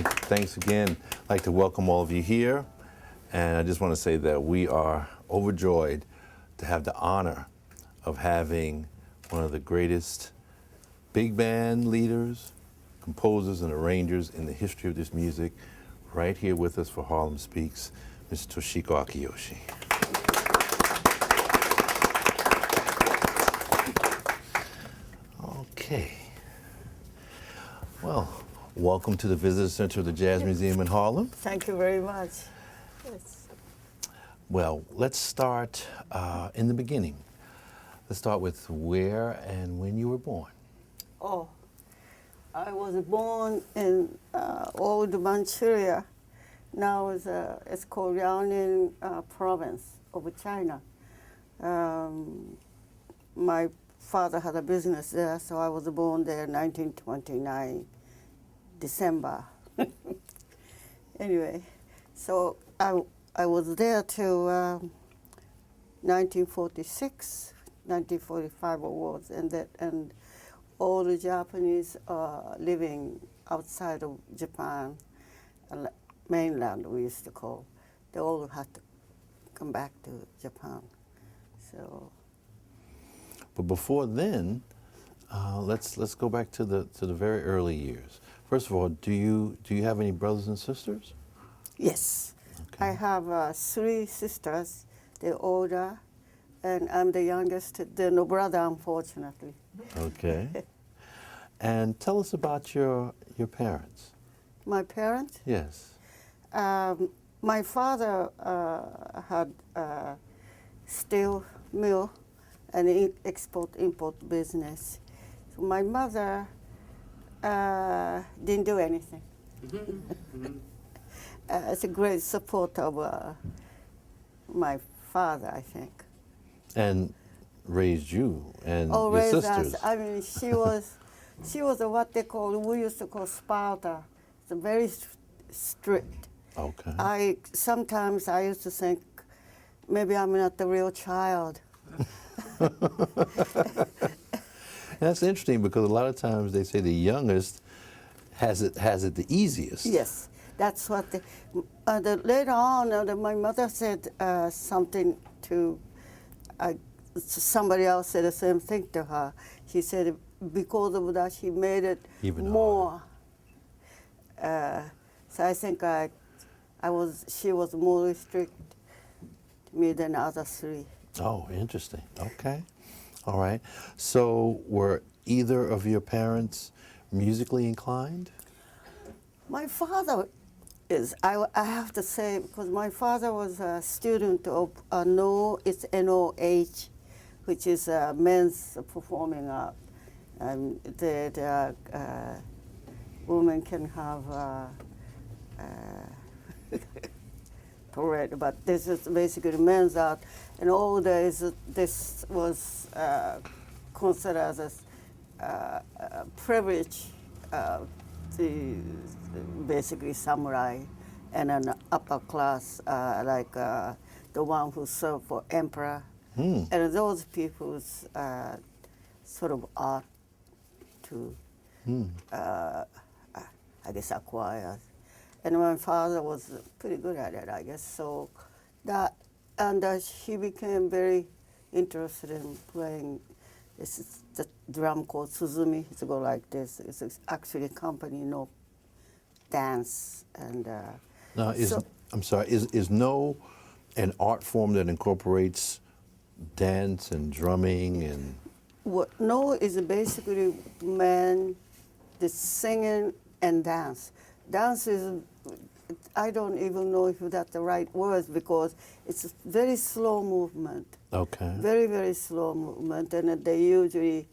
Thanks again. I'd like to welcome all of you here. And I just want to say that we are overjoyed to have the honor of having one of the greatest big band leaders, composers, and arrangers in the history of this music right here with us for Harlem Speaks, Ms. Toshiko Akiyoshi. Okay. Well, welcome to the Visitor Center of the Jazz Museum in Harlem. Thank you very much. Yes. Well, let's start in the beginning. Let's start with where and when you were born. Oh, I was born in old Manchuria. Now it's called Liaoning province of China. My father had a business there, so I was born there in 1929, December. Anyway, so I was there till 1946, 1945 awards, and all the Japanese living outside of Japan, mainland we used to call, they all had to come back to Japan. So. But before then, let's go back to the very early years. First of all, do you have any brothers and sisters? Yes, okay. I have 3 sisters. They're older, and I'm the youngest. There's no brother, unfortunately. Okay. And tell us about your parents. My parents? Yes. My father had a steel mill and export-import business. So my mother didn't do anything. It's a great support of my father, I think. And raised you and your raised sisters. us. I mean, she was what they call, we used to call Sparta. It's very strict. Okay. Sometimes I used to think, maybe I'm not the real child. That's interesting because a lot of times they say the youngest has it the easiest. Yes, that's what. Later on, my mother said something to somebody else said the same thing to her. She said because of that she made it even more. So I think she was more strict to me than the other 3. Oh, interesting. Okay. All right. So were either of your parents musically inclined? My father is, I have to say, because my father was a student of it's NOH, which is men's performing art. Women can have parade, but this is basically men's art. And all days, this was considered as a privilege to basically samurai and an upper class, like the one who served for emperor. And those people's sort of art to, I guess, acquire. And my father was pretty good at it, I guess. So that, and he became very interested in playing. This is the drum called Suzumi. It's go like this. It's actually accompany dance and. Now, I'm sorry. Is no an art form that incorporates dance and drumming and? What no is basically the singing and dance. Dance is, I don't even know if that's the right words because it's a very slow movement. Okay. Very, very slow movement, and they usually,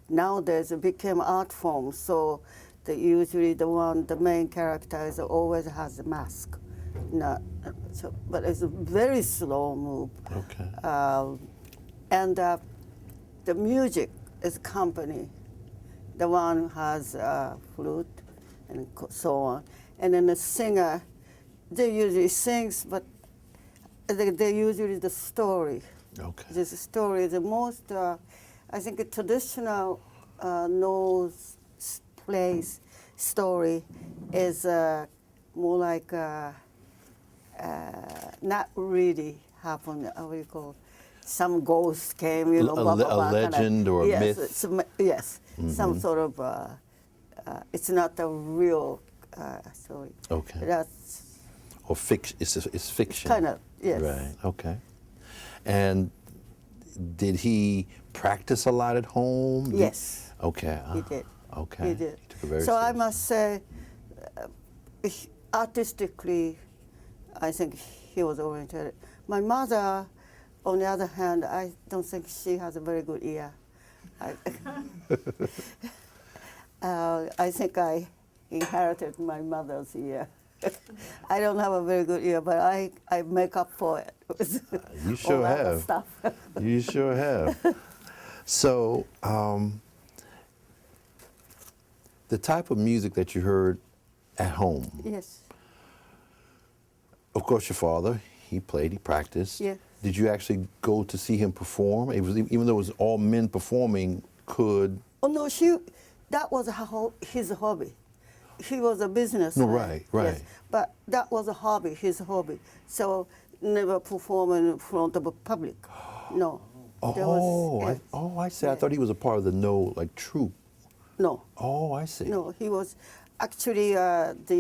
nowadays it became art form, so usually the main character always has a mask. But it's a very slow move. Okay. And the music is company. The one has flute and so on. And then the singer, they usually sings, but they usually the story. Okay. This story, the most, I think, a traditional no place story is more like not really happened. How you call? Some ghost came, you know, A legend or a yes, myth. Yes, some sort of. It's not a real story. Okay. That's Or fiction. It's fiction. kind of yes. Right. Okay. And did he practice a lot at home? Yes. Okay. He did. Okay. He did. Took it very So I seriously. must say, artistically, I think he was oriented. My mother, on the other hand, I don't think she has a very good ear. I think I inherited my mother's ear. I don't have a very good ear, but I make up for it with You sure all other have. stuff. You sure have. So, the type of music that you heard at home, Yes. of course, your father, he played, he practiced. Yes. Did you actually go to see him perform? It was, even though it was all men performing, could. Oh no, that was his hobby. He was a businessman. No, right. Yes, but that was a hobby, his hobby. So never perform in front of a public. No. There was, yes. I see. I Yes. thought he was a part of the troupe. No. Oh, I see. No, he was actually what do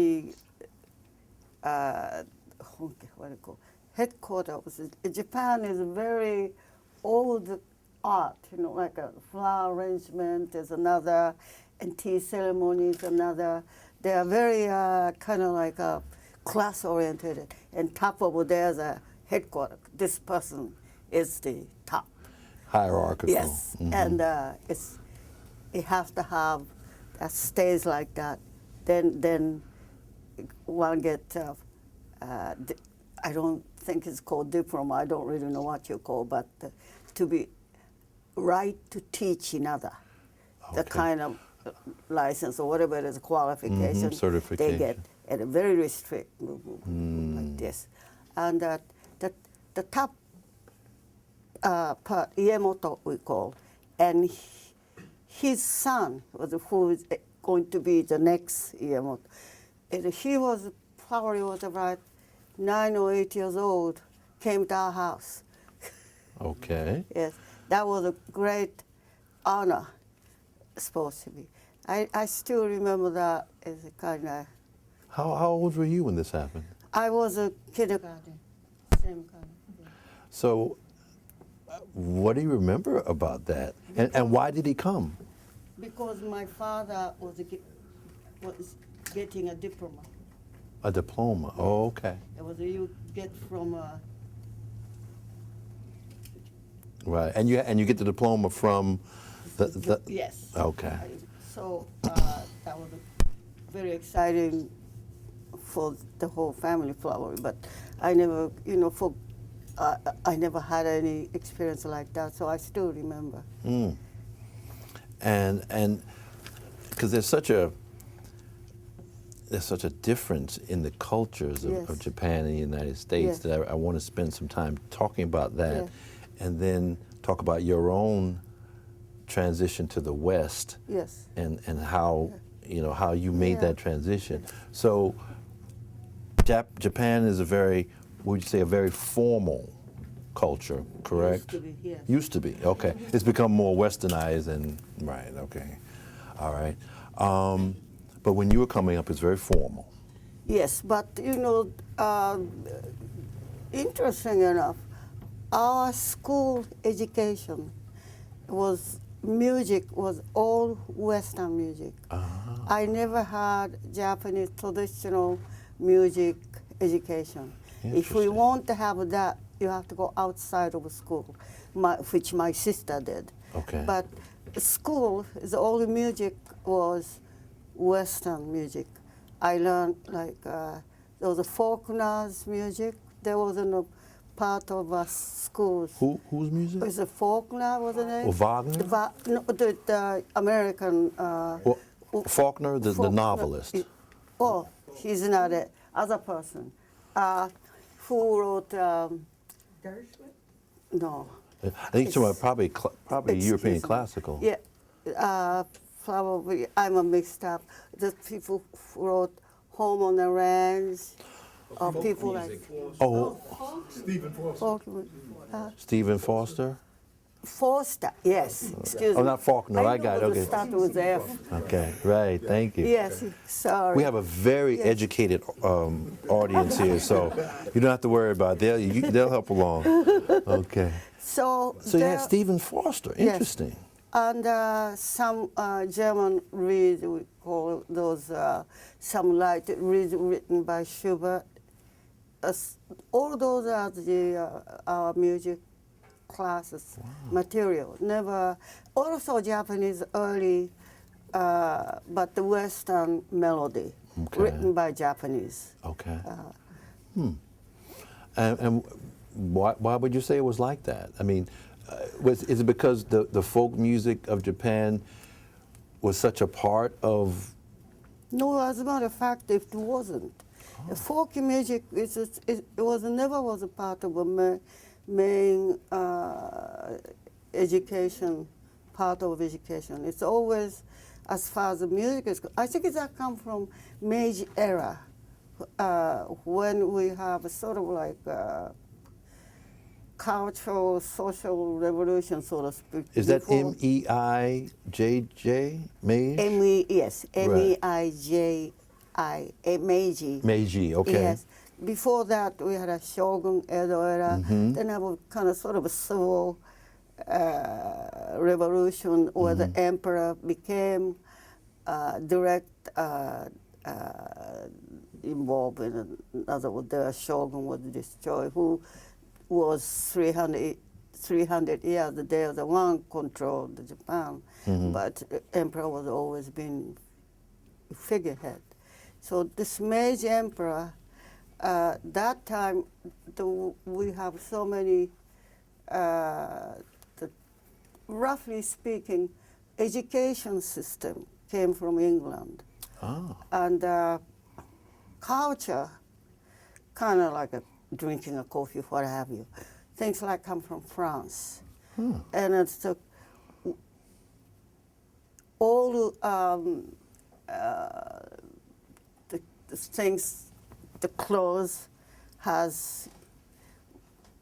you call, headquarters. Japan is a very old art, you know, like a flower arrangement is another, and tea ceremony is another. They are very kind of like class oriented, and top of there's a headquarters. This person is the top. Hierarchical. Yes, and it has to have a stage like that. Then one get. I don't think it's called diploma. I don't really know what you call, but to be right to teach another, the kind of license or whatever it is, qualification certification. they get at a very restricted like this, and the top part, Iemoto we call, and his son was who is going to be the next Iemoto. And he was probably about 9 or 8 years old, came to our house. Okay. Yes, that was a great honor, supposed to be. I still remember that as a kind of. How old were you when this happened? I was a kindergarten, same kind of thing. So, what do you remember about that? And why did he come? Because my father was getting a diploma. A diploma. Oh, okay. It was you get from. Right. And you get the diploma from the Yes. Okay. So that was very exciting for the whole family, probably. But I never, I never had any experience like that. So I still remember. And because there's such a difference in the cultures of Japan and the United States that I want to spend some time talking about that, and then talk about your own transition to the West. Yes. And how how you made that transition. So Japan is would you say a very formal culture, correct? Used to be, yes. Used to be, okay. It's become more westernized and, right, okay. All right. But when you were coming up, it's very formal. Yes, but interesting enough, our school education music was all Western music. I never had Japanese traditional music education. If we want to have that, you have to go outside of school, which my sister did. Okay. But school, the only music was Western music. I learned there was a Faulkner's music. There wasn't a part of our schools. Whose music? It was a Faulkner, was the name? Or Wagner? No, the American. Faulkner, the novelist. He's not a other person. Who wrote? Gershwin? No. I think it's probably European Excuse me. classical. Yeah, Probably I'm a mixed up. The people who wrote Home on the Range, or people like Oh, Stephen Foster. Faulkner. Stephen Foster? Forster, yes. Excuse me. Oh, not Faulkner. I got it. know Okay. the start with F. Okay, right. Thank you. Yes, sorry. We have a very Yes. educated audience here, so you don't have to worry about it. They'll help along. Okay. So So you had there- Stephen Foster. Yes. Interesting. And some German reads, we call those some light reads written by Schubert. All those are the our music classes material. Never, also Japanese early, but the Western melody Okay. written by Japanese. Okay. And why would you say it was like that? I mean, is it because the folk music of Japan was such a part of? No, as a matter of fact, it wasn't. Folk music never was a part of a main education, part of education. It's always, as far as the music is, I think that comes from Meiji era, when we have a sort of like cultural, social revolution, so to speak. Is that before- MEIJJ? Meiji? Yes, MEIJI, Meiji. Meiji. Okay. Yes. Before that, we had a Shogun Edo era. Then have a kind of sort of a civil revolution where the emperor became direct involved in. In other words, the shogun was destroyed, who was 300 years. They are the one controlled Japan, but the emperor was always been figurehead. So this Meiji emperor. That time, we have so many, roughly speaking, education system came from England. Oh. And culture, kind of like drinking a coffee, what have you. Things like come from France. And it's all the things, the clothes has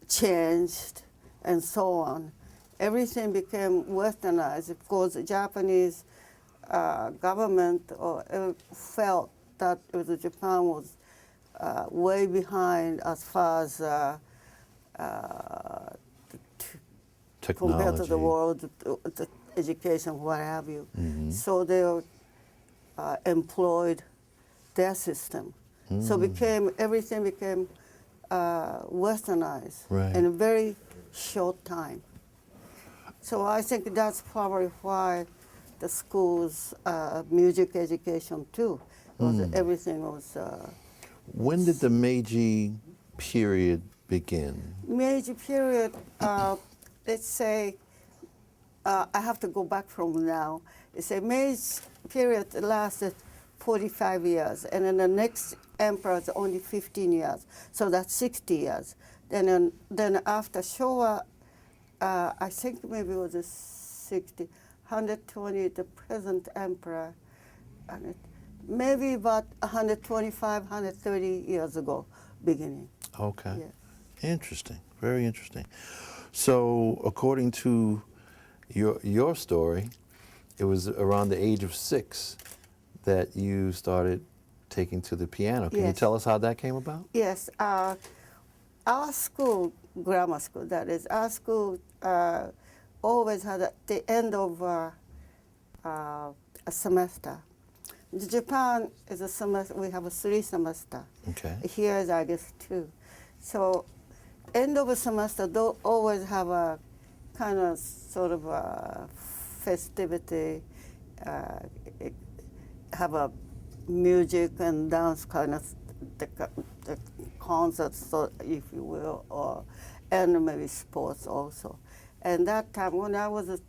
changed and so on. Everything became westernized because the Japanese government felt that Japan was way behind as far as compared to the world, the education, what have you. So they employed their system. So everything became westernized in a very short time. So I think that's probably why the schools, music education too, everything was. When did the Meiji period begin? Meiji period, let's say, I have to go back from now. It's a Meiji period lasted 45 years, and then the next emperor is only 15 years, so that's 60 years. Then after Showa, I think maybe it was a 120, the present emperor, and maybe about 125, 130 years ago, beginning. Okay. Yeah. Interesting. Very interesting. So, according to your story, it was around the age of 6 that you started taking to the piano. Can you Yes. tell us how that came about? Yes, our school, grammar school, that is, our school always had at the end of a semester. In Japan is a semester, we have a 3 semester. Okay. Here is, I guess, 2. So end of a semester, they'll always have a kind of sort of a festivity, have a music and dance kind of the concerts, so if you will, and maybe sports also. And that time when I was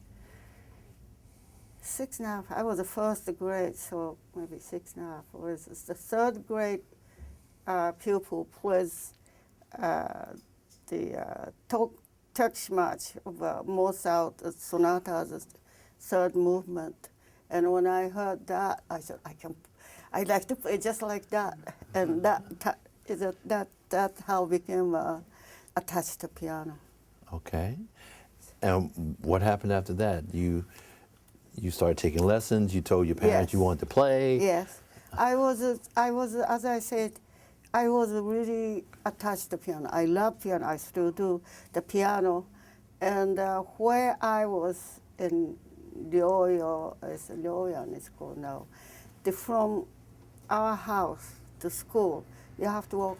6.5, I was the 1st grade, so maybe 6.5. Was the 3rd grade pupil plays the Turkish march of Mozart sonatas third movement. And when I heard that, I said, I like to play just like that. And that's how I became attached to piano. Okay. And what happened after that? You started taking lessons. You told your parents you wanted to play. Yes, I was, as I said, I was really attached to piano. I love piano. I still do the piano, and where I was in Loren, it's called now. From our house to school, you have to walk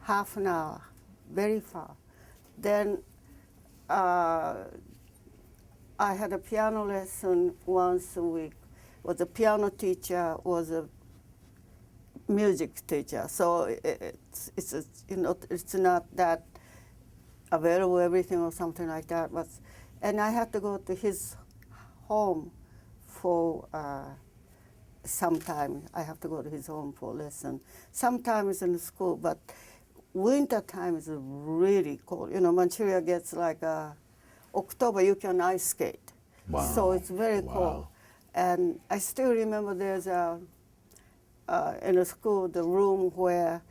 half an hour, very far. Then I had a piano lesson once a week. Was a piano teacher, was a music teacher. So it's not that available everything or something like that. But and I had to go to his home for sometimes. I have to go to his home for lesson. Sometimes in the school, but winter time is really cold. You know, Manchuria gets like October, you can ice skate. Wow. So it's very cold. And I still remember there's in a school, the room where,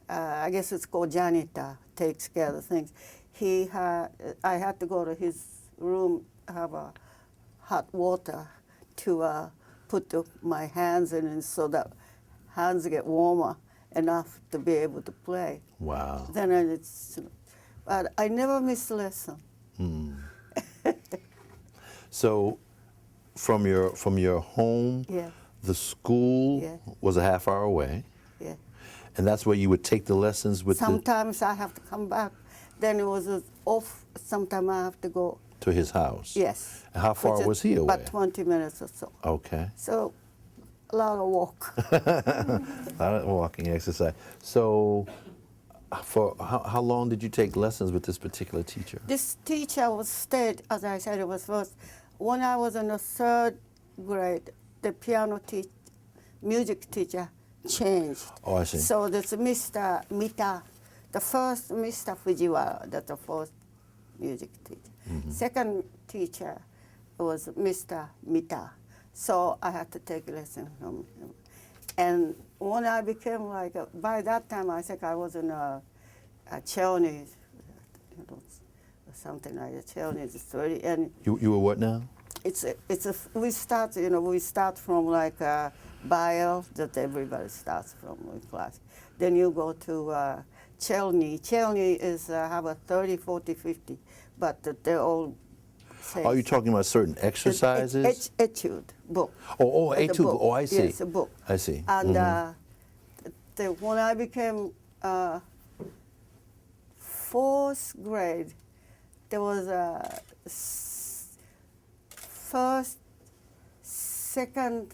I guess it's called janitor, takes care of things. I had to go to his room, have a hot water to put my hands in it so that hands get warmer enough to be able to play. Wow. Then but I never missed a lesson. So, from your home, Yeah. the school was a half hour away. Yeah. And that's where you would take the lessons with Sometimes I have to come back. Then it was off. Sometimes I have to go. To his house? Yes. And how far was he away? About 20 minutes or so. Okay. So, a lot of walk. A lot of walking exercise. So, for how long did you take lessons with this particular teacher? This teacher stayed, as I said, it was first. When I was in the third grade, the music teacher changed. Oh, I see. So there's Mr. Mita, the first Mr. Fujiwara, that's the first music teacher. Second teacher was Mr. Mita. So I had to take lessons from him. And when I became by that time I think I was in a Chinese, something like a Chinese study. And You were what now? we start from like bio that everybody starts from with class. Then you go to Chelny. Chelny is have a 30, 40, 50, but they're all same. Are you talking about certain exercises? Etude book. Oh, etude. Book. Oh, I see. Yes, a book. I see. And when I became fourth grade, there was a second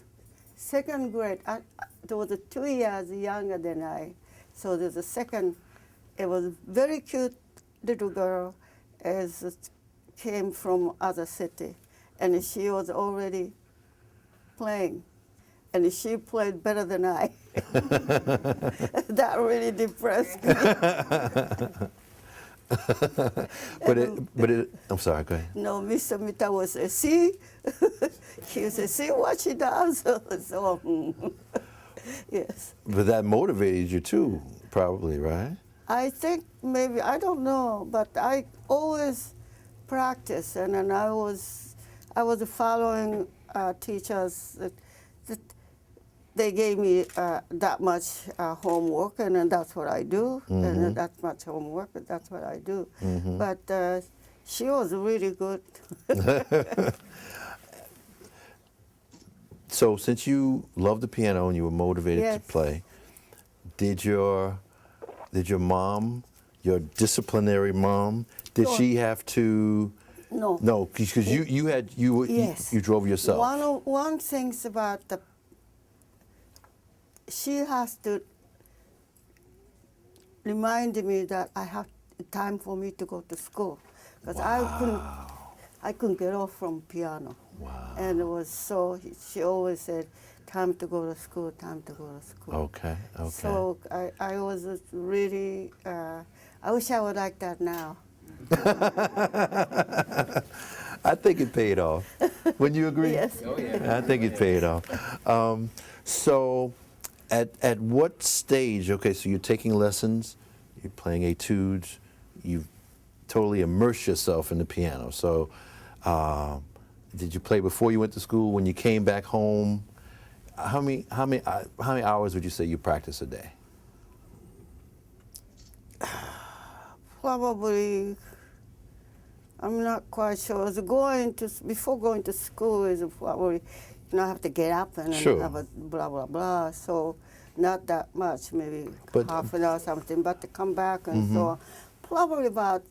grade. There was 2 years younger than I. So there's a second. It was a very cute little girl, came from other city, and she was already playing, and she played better than I. That really depressed me. I'm sorry, go ahead. No, Mr. Mita would say, see? He would say, see what she does? So, yes. But that motivated you too, probably, right? I think maybe, I don't know, but I always practice, and then I was following teachers that they gave me that much homework, and then that's what I do, and then that much homework, and that's what I do. But she was really good. So since you loved the piano and you were motivated to play, did your mom, your disciplinary mom, did she have to? No. No, because you drove yourself. One thing's about she has to remind me that I have time for me to go to school, because I couldn't get off from piano. Wow. And it was so, she always said, time to go to school, time to go to school. Okay, okay. So I was really, I wish I would like that now. I think it paid off. Wouldn't you agree? Yes. Oh, yeah. I think it paid off. So, at what stage? Okay, so you're taking lessons, you're playing etudes, you've totally immersed yourself in the piano. So, did you play before you went to school? When you came back home, how many hours would you say you practice a day? Probably, I'm not quite sure. Before going to school is probably, I have to get up and Sure. have a blah, blah, blah. So not that much, maybe But- half an hour or something. But to come back and so on, probably about,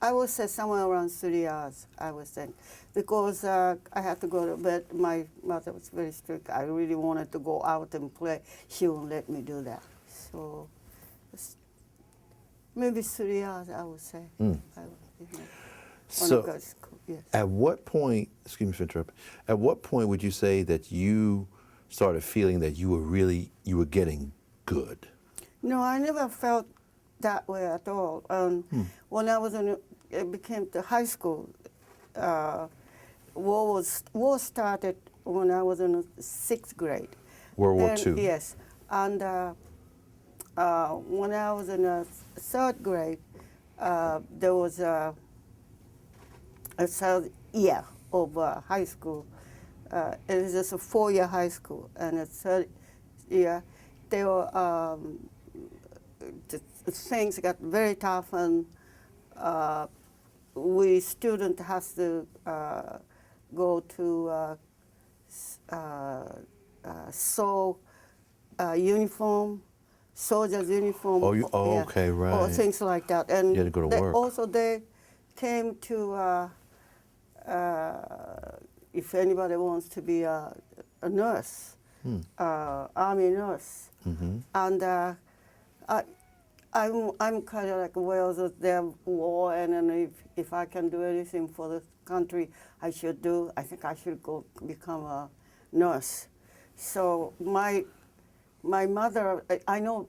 I would say somewhere around 3 hours, I would think. Because I had to go to bed. My mother was very strict. I really wanted to go out and play. She wouldn't let me do that. So maybe 3 hours, I would say. I would, So, go to school, yes. at what point, excuse me for interrupting, at what point would you say that you started feeling that you were getting good? No, I never felt that way at all. When I was became to high school, war started when I was in 6th grade. World War Then- II. Yes, and when I was in 3rd grade, there was a 3rd year of high school. It was just a 4-year high school, and a 3rd year, they were things got very tough, and we student has to go to sew uniform, soldier's uniform. Okay, Or right. things like that. And You had to go to work. Also, they came to, if anybody wants to be a nurse, army nurse. And I'm kind of like, well, there's war, and then if I can do anything for the country, I should do. I think I should go become a nurse. So my mother, I know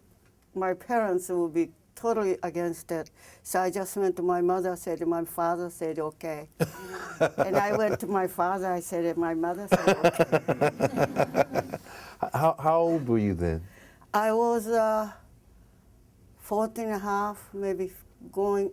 my parents will be totally against it. So I just went to my mother, said, my father said, okay. And I went to my father, I said, and my mother said, okay. How old were you then? I was 14 and a half, maybe going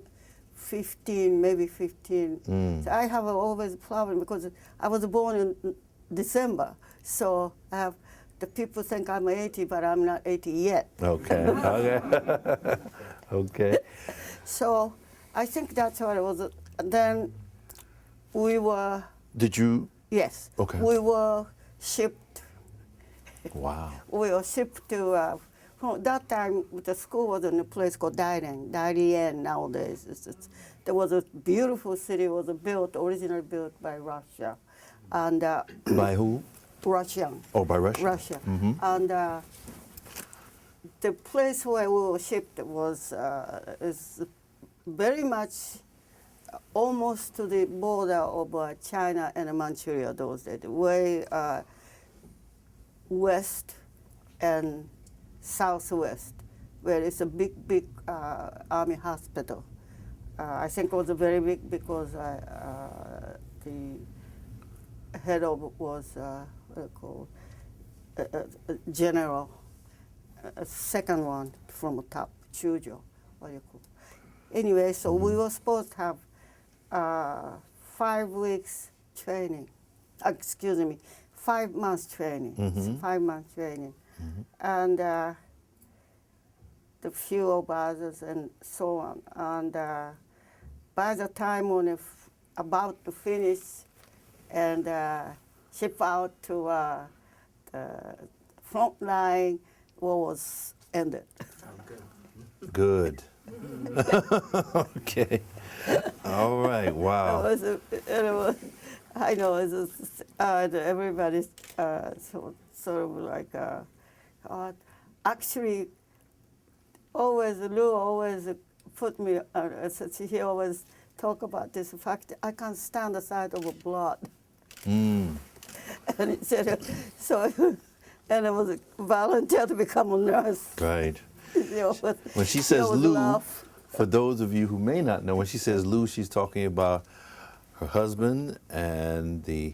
15, maybe 15. So I have always a problem because I was born in December. So I have, the people think I'm 80, but I'm not 80 yet. Okay. Okay. Okay. So I think that's what it was. Then we were, Did you? yes, Okay. we were shipped. Wow. We were shipped to, from that time, the school was in a place called Darien nowadays. There was a beautiful city, was originally built by Russia. And By who? Russian. Oh, by Russia. Russia. And the place where we were shipped was is very much almost to the border of China and Manchuria those days, way west and southwest, where it's a big army hospital. I think it was very big because the head of it was called general, a second one from the top, Chujo, what do you call it? Anyway, so we were supposed to have 5 weeks training, 5 months training, 5 months training. And the few of others and so on. And by the time when it's about to finish and ship out to the front line, war was ended. Good. Okay. All right. Wow. I know, everybody's sort of like, actually, Lou always put me, he always talk about this fact, I can't stand the sight of a blood. And he said, and I was a volunteer to become a nurse. Right. But When she says always Lou, laugh. for those of you who may not know, when she says Lou, she's talking about her husband and the,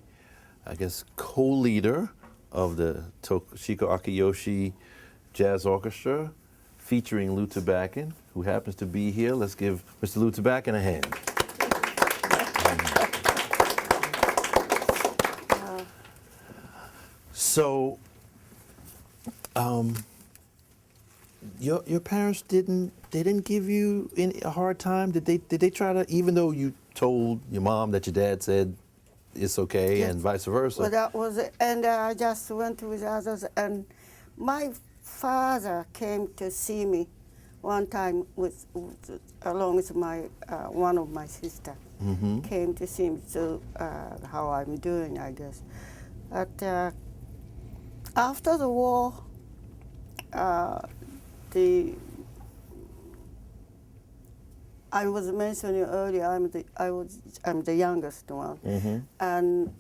I guess, co-leader of the Toshiko Akiyoshi Jazz Orchestra, featuring Lou Tabakin, who happens to be here. Let's give Mr. Lou Tabakin a hand. So, your parents didn't give you a hard time? Did they try to, even though you told your mom that your dad said it's okay, yes, and vice versa? Well, that was it. And I just went with others. And my father came to see me one time along with my one of my sisters. Mm-hmm. Came to see me to how I'm doing, I guess. But after the war, I was mentioning earlier, I'm the youngest one, mm-hmm, and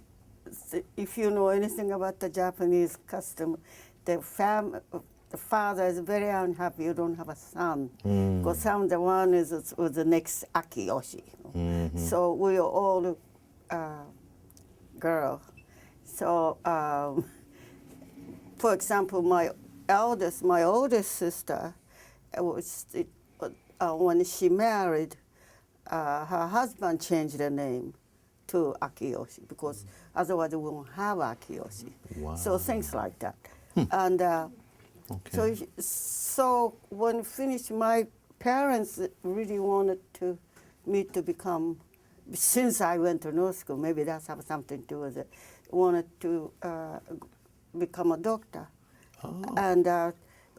if you know anything about the Japanese custom, the father is very unhappy you don't have a son, because I'm the one was the next Akiyoshi. Mm-hmm. So we are all girl. So for example, my oldest sister when she married, her husband changed the name to Akiyoshi because otherwise we won't have Akiyoshi. Wow. So things like that. And okay, so when finished, my parents really wanted me to become, since I went to North School, maybe that's have something to do with it, wanted to become a doctor. Oh. And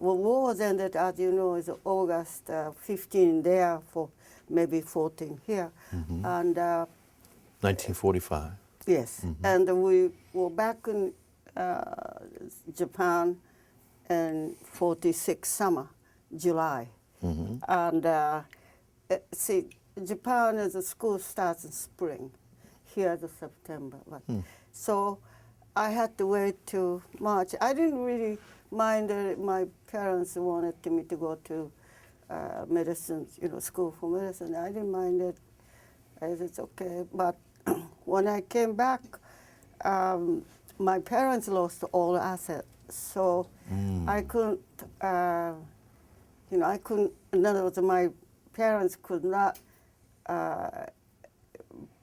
well, war was ended, as you know, is August 15 there for maybe 14 here. Mm-hmm. And 1945. Yes, mm-hmm, and we were back in Japan in 46 summer, July. Mm-hmm. And see, Japan is the school starts in spring, here is September. But so I had to wait till March. I didn't really mind that my parents wanted me to go to medicine, school for medicine. I didn't mind it. It's okay. But when I came back, my parents lost all assets. So I couldn't, I couldn't, in other words, my parents could not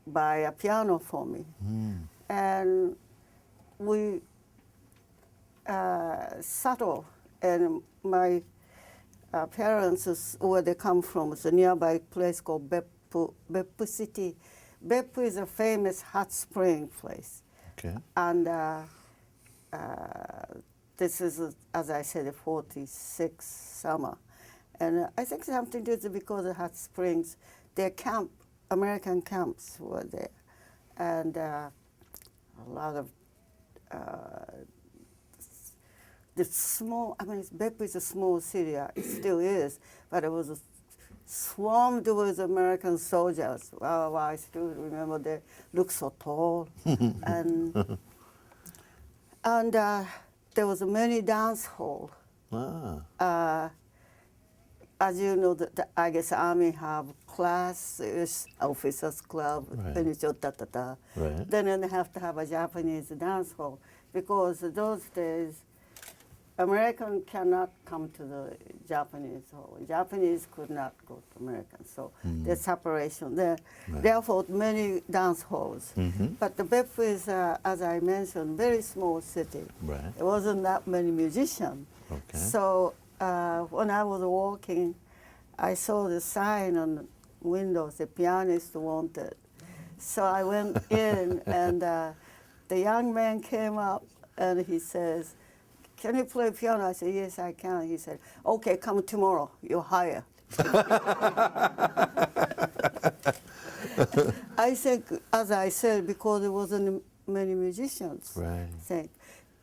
buy a piano for me. And we settled, and my parents, where they come from, is a nearby place called Beppu City. Beppu is a famous hot spring place. Okay. And this is, as I said, a 46 summer. And I think something to do because of hot springs, their American camps were there. And a lot of Beppu is a small city, it still is, but it was swarmed with American soldiers. Well, I still remember they looked so tall. and there was many dance hall. Ah. As you know, I guess Army have classes, officers club, right, right. Then they have to have a Japanese dance hall, because those days American cannot come to the Japanese hall. Japanese could not go to American, so there's separation there. Right. Therefore, many dance halls. Mm-hmm. But the Beppu is, as I mentioned, very small city. Right. There wasn't that many musicians. Okay. So when I was walking, I saw the sign on the windows, the pianist wanted. So I went in, and the young man came up, and he says, "Can you play piano?" I said, "Yes, I can." He said, "Okay, come tomorrow. You're hired." I think, as I said, because there wasn't many musicians. Right.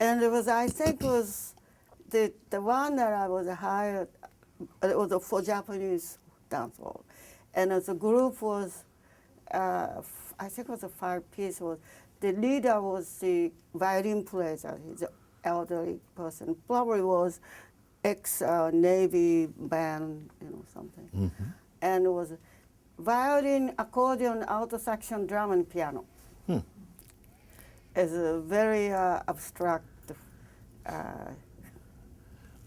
And it was, I think, it was the one that I was hired. It was for Japanese dance hall, and as a group was, I think it was a 5-piece. The leader was the violin player. He's an elderly person. Probably was ex-Navy band, something. Mm-hmm. And it was violin, accordion, alto saxophone, drum, and piano. It's a very abstract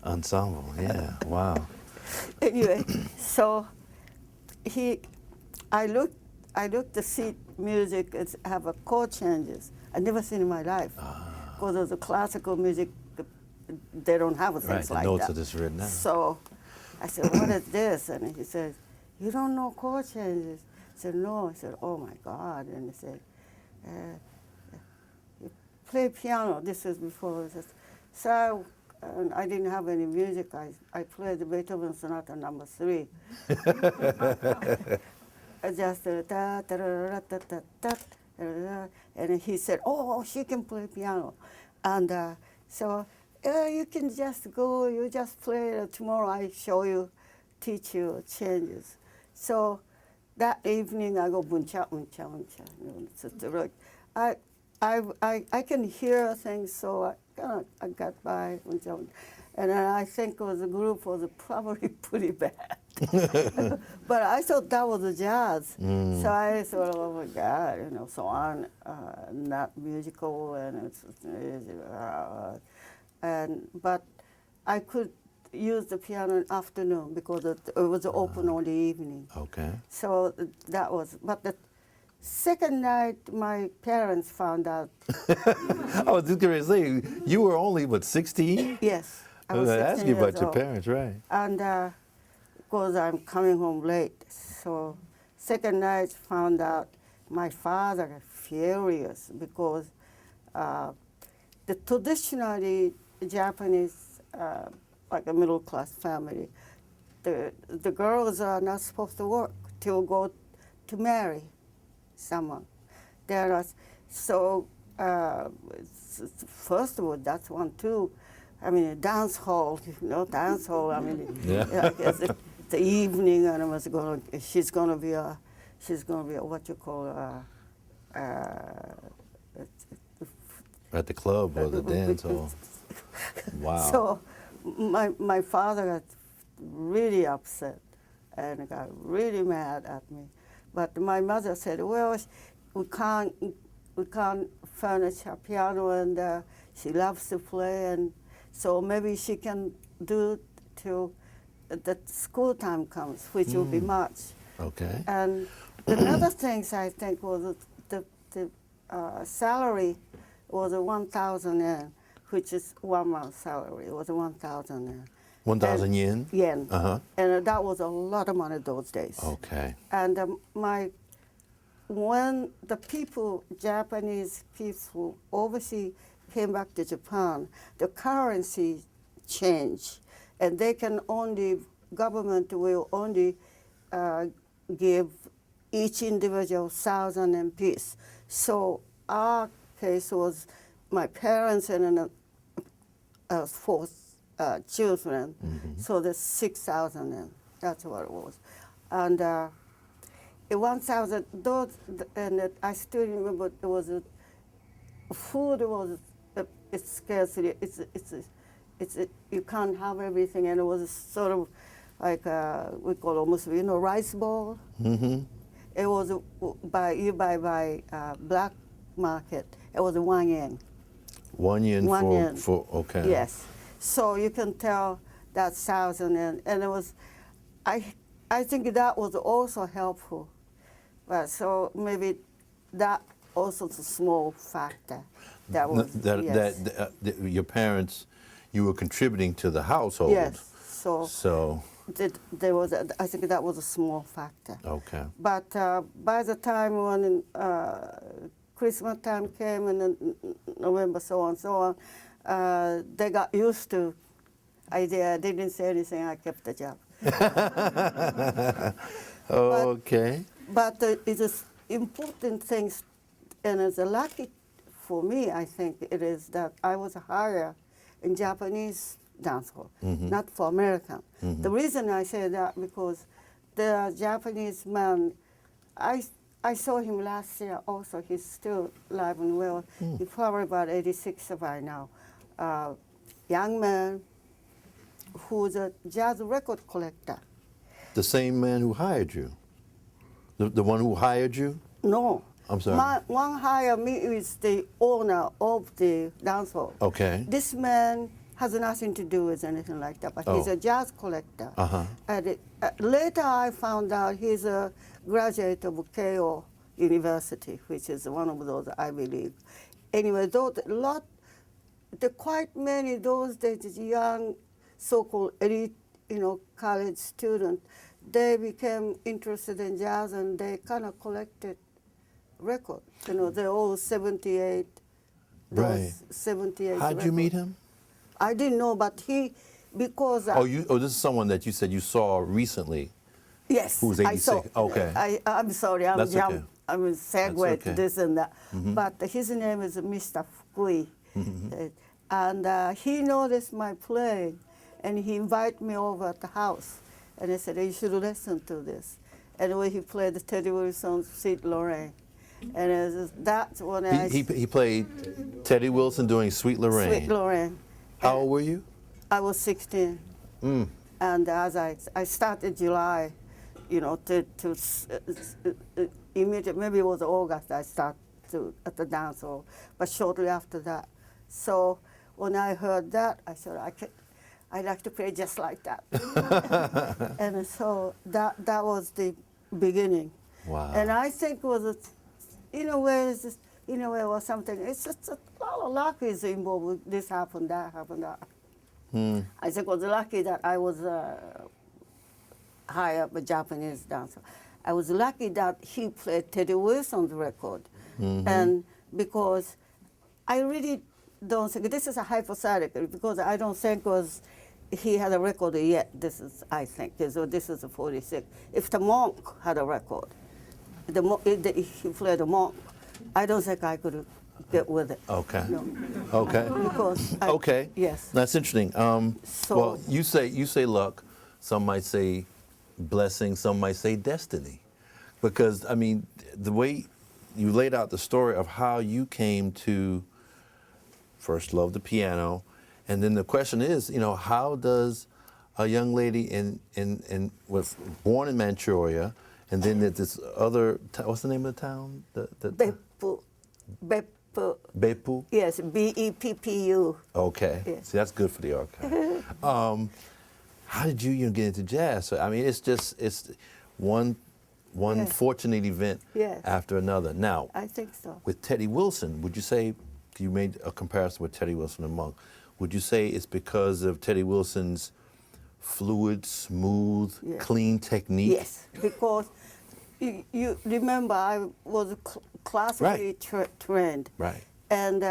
Ensemble, yeah, wow. anyway, so I looked to see music as have a chord changes. I never seen in my life because of the classical music. They don't have things Right, the like notes that. are just written out. So I said, "What is this?" And he said, "You don't know chord changes?" I said, "No." I said, "Oh my God!" And he said, "You play piano." This is before. So I didn't have any music. I played the Beethoven Sonata No. 3. I just da da da da da da da, and he said, "Oh, she can play piano," and so you can just go. You just play. Tomorrow I show you, teach you changes. So that evening I go buncha buncha buncha. I can hear things, so I got by buncha, and I think the group was probably pretty bad. But I thought that was a jazz. So I thought, oh my God, so I'm not musical, but I could use the piano in afternoon because it was open all the evening. Okay. So that was, but the second night my parents found out. I was just going to say, you were only, what, 16? Yes, I was I 16 asked you about years your old. parents, right. And because I'm coming home late. So second night found out my father furious because the traditionally Japanese, like a middle class family, the girls are not supposed to work to go to marry someone. They're not, so first of all, that's one too. I mean, dance hall, dance hall. I mean, Yeah. I guess the evening, and she's gonna be a what you call At the club or the dance hall. Wow. So my father got really upset and got really mad at me. But my mother said, well, we can't furnish her piano, and she loves to play, and so maybe she can do till the school time comes, which will be March. Okay. And another things I think was the salary was 1,000 yen, which is 1 month's salary. It was 1,000 yen. 1,000 yen? Yen. Uh-huh. And that was a lot of money those days. Okay. And when the people, Japanese people overseas came back to Japan, the currency changed, and government will only give each individual 1,000 yen piece. So our case was my parents and 4 children, so the 6,000 yen. That's what it was, and 1,000. And I still remember there was food was it's scarcity. It's you can't have everything, and it was sort of like we call almost rice ball. Mm-hmm. It was by black market. It was 1 yen. 1 yen 1 yen. for okay. Yes. So you can tell that's 1,000 yen, and it was. I think that was also helpful, but so maybe that also is a small factor. That was yes. that your parents, you were contributing to the household. Yes. So there was. I think that was a small factor. okay. But by the time when Christmas time came and November, so on, they got used to. I didn't say anything. I kept the job. Okay. But it is important things, and it's a lucky for me. I think it is that I was hired in Japanese dance hall, not for American. The reason I say that because the Japanese man, I saw him last year also. He's still alive and well. He's probably about 86 by now. Young man who's a jazz record collector. The same man who hired you. The one who hired you? No. I'm sorry. One hired me is the owner of the dance hall. Okay. This man has nothing to do with anything like that, but he's Oh. a jazz collector. Uh-huh. And later I found out he's a graduate of Keio University, which is one of those Ivy League. Anyway, quite many those days young so-called elite, college students, they became interested in jazz and they kind of collected records. They're all 78. Right. 78. How'd you meet him? I didn't know, but because This is someone that you said you saw recently. yes, Who was I saw. 86? Okay. I'm sorry, I'm That's okay. I'm segue That's to okay. this and that. But his name is Mr. Fukui, and he noticed my playing, and he invited me over at the house, and he said, "You should listen to this." And when he played Teddy Wilson's Sweet Loren, and that's when He played Teddy Wilson doing Sweet Loren. Sweet Loren. How old were you? I was 16. And as I started July, immediately, maybe it was August, I started at the dance hall, but shortly after that. So when I heard that, I said, I'd like to play just like that. And so that was the beginning. Wow. And I think it was, in a way, it was something, it's just a lot of luck is involved with this happened, that happened, that. I think I was lucky that I was hired a Japanese dancer. I was lucky that he played Teddy Wilson's record. And because I really don't think, this is a hypothetical, because I don't think he had a record yet. This is, I think, so this is a 46. If the Monk had a record, he played the Monk, I don't think I could get with it. Okay. No. Okay. Because Okay. Yes. That's interesting. Well, you say luck. Some might say blessing. Some might say destiny, because I mean the way you laid out the story of how you came to first love the piano, and then the question is, how does a young lady was born in Manchuria, and then there's this other what's the name of the town? Beppu. Yes, Beppu. Okay. Yes. See, that's good for the archive. How did you get into jazz? So, I mean, it's one Yes. fortunate event Yes. after another. Now, I think so. with Teddy Wilson, would you say, you made a comparison with Teddy Wilson and Monk, would you say it's because of Teddy Wilson's fluid, smooth, Yes. clean technique? Yes, because you remember I was classically trained. Right. And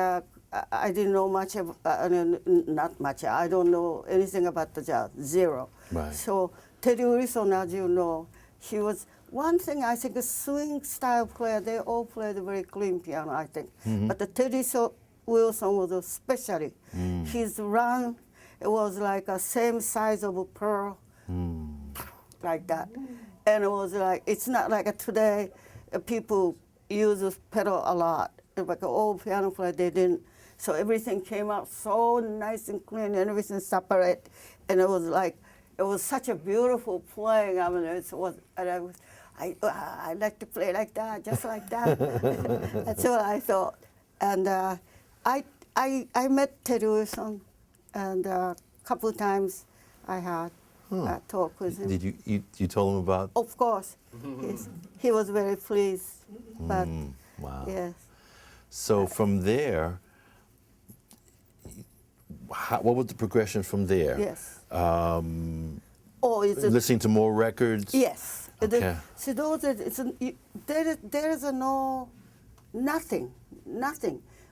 I didn't know much of, not much, I don't know anything about the jazz, zero. Right. So Teddy Wilson, as you know, he was, one thing I think a swing style player, they all played very clean piano, I think. But the Teddy Wilson was especially, his run, it was like a same size of a pearl, like that. And it was like, it's not like today, people use this pedal a lot. Like an old piano player, they didn't. So everything came out so nice and clean and everything separate. And it was like, it was such a beautiful playing. I mean, it was, and I like to play like that, just like that. That's what I thought. And I met Teddy Wilson, and a couple of times I had a talk with him. Did you told him about? Of course. Yes. He was very pleased. But Wow. yes. So from there, what was the progression from there? Yes. Listening to more records? Yes. Okay. So there is nothing.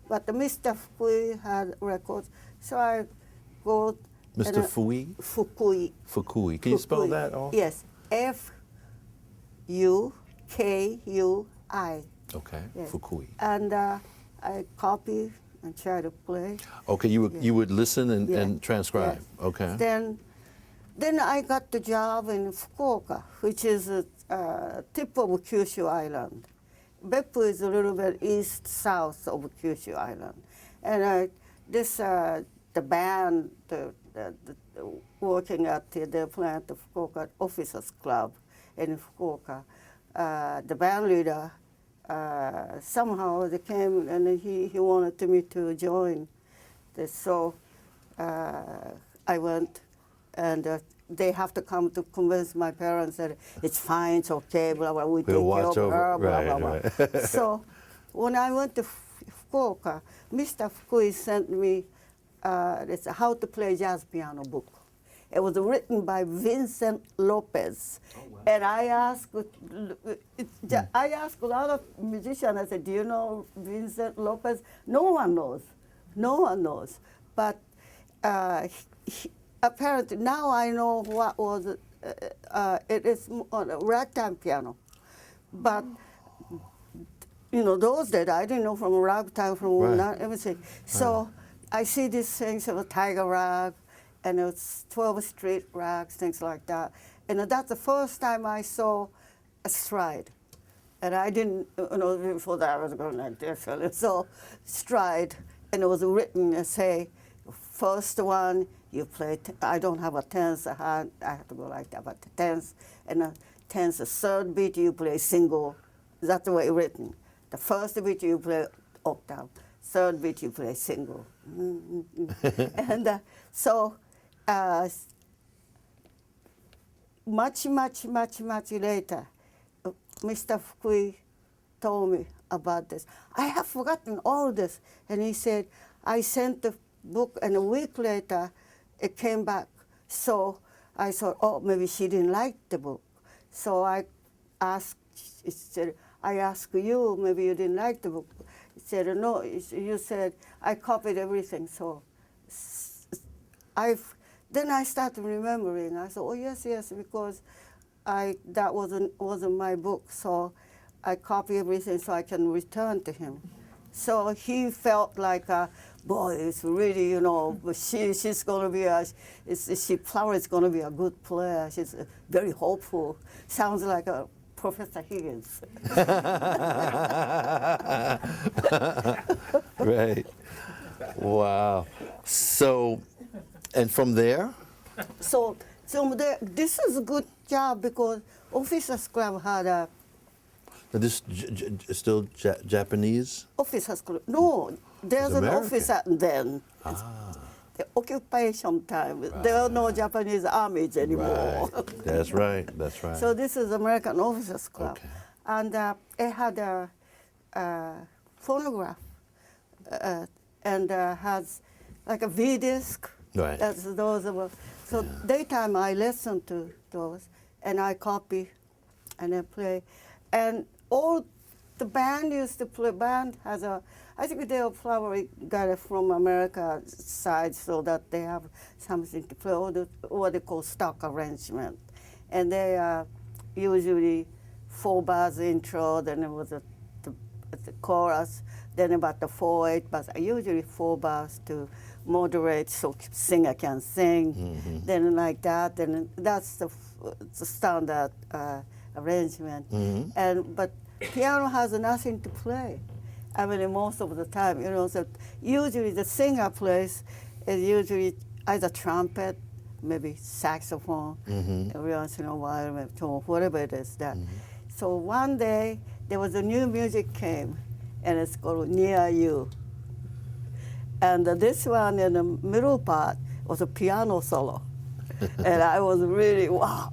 But Mr. Fukui had records. So I go. Mr. Fukui? Fukui. Fukui. Can you spell that off? Yes. Fukui. Okay. Yes. Fukui. And I copy and try to play. Okay, you would listen and transcribe. Yes. Okay. Then I got the job in Fukuoka, which is a tip of Kyushu Island. Beppu is a little bit east-south of Kyushu Island. And the band working at the plant of Fukuoka Officers Club in Fukuoka, the band leader, somehow they came and he wanted me to join this. So I went, and they have to come to convince my parents that it's fine, it's okay, blah, blah, we take care watch of over, her, blah, right, blah, blah. right. So when I went to Fukuoka, Mr. Fukui sent me it's a How to Play Jazz Piano book. It was written by Vincent Lopez. Oh, wow. And I asked a lot of musicians, I said, do you know Vincent Lopez? No one knows. No one knows. But apparently now I know what was, it is on a ragtime piano. But, you know, those days I didn't know from ragtime, from Right. not everything. So I see these things of a tiger rag, and it's 12 street rags, things like that. And that's the first time I saw a stride. And I didn't, you know, before that I was going like this. So stride, and it was written, say, first one, you play, I don't have a tenth, I have to go like that, but the tenth, and the tenth, the third beat you play single. That's the way it's written. The first beat you play octave, third beat you play single. And so much later, Mr. Fukui told me about this. I have forgotten all this. And he said, I sent the book, and a week later, it came back. So I thought, oh, maybe she didn't like the book. So I asked, he said, I asked you, maybe you didn't like the book. He said, no, you said, I copied everything. So then I started remembering. I said, oh, yes, because that wasn't my book. So I copy everything so I can return to him. So he felt like, boy, it's really, you know, she's going to be Flower is going to be a good player. She's very hopeful. Sounds like a Professor Higgins. Right. Wow. So, and from there? So there, this is a good job because Officers Club had a Now this still Japanese? Officers Club. No, there's It's an American. officer then. The occupation time. There are no Japanese armies anymore. Right. That's right. That's right. So this is American Officers Club. Okay. And it had a phonograph and has like a V-disc. Right. That's those were. So daytime I listen to those and I copy and I play. And all the band used to play. Band has I think they probably got it from America side so that they have something to play, what they call stock arrangement. And they are usually 4 bars intro, then it was the chorus, then about the 4/8 bars, usually 4 bars to moderate so singer can sing, then like that, then that's the standard arrangement. But piano has nothing to play. I mean, most of the time, you know, so usually the singer plays is usually either trumpet, maybe saxophone, every once in a while, maybe whatever it is that. So one day, there was a new music came, and it's called Near You. And this one in the middle part was a piano solo. And I was really, wow,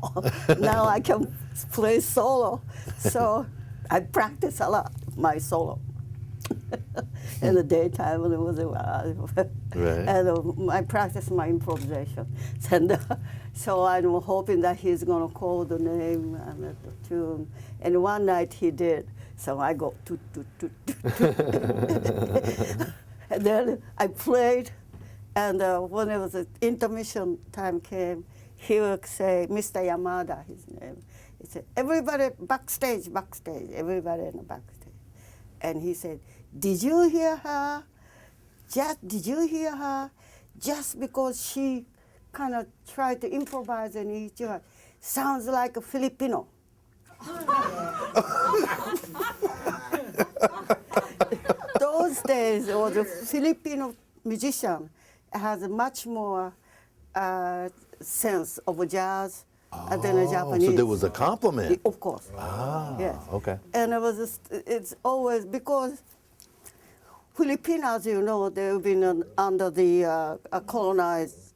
now I can play solo. So I practice a lot, my solo. In the daytime, when it was Right. and I practice my improvisation. And so I'm hoping that he's going to call the name and the tune. And one night he did. So I go, toot, toot, toot, toot, toot. And then I played, and when it was intermission time came, he would say, Mr. Yamada, his name. He said, everybody backstage, everybody in the backstage. And he said, did you hear her? Did you hear her? Just because she kind of tried to improvise and each other, sounds like a Filipino. Those days, it was a Filipino musician has a much more sense of jazz than a Japanese. So there was a compliment. Of course. Yes. Okay. And it was it's always because Filipinos, you know, they've been under the colonized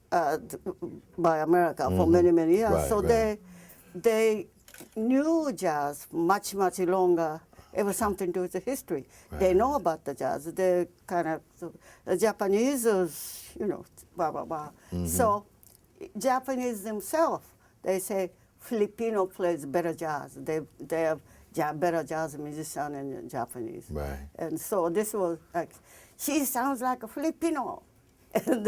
by America for many, many years. Right, so right. they knew jazz much, much longer. It was something to do with the history. Right. They know about the jazz. They kind of, the Japanese is, you know, blah, blah, blah. So Japanese themselves, they say Filipino plays better jazz. They have better jazz musician in Japanese. Right. And so this was like, she sounds like a Filipino. And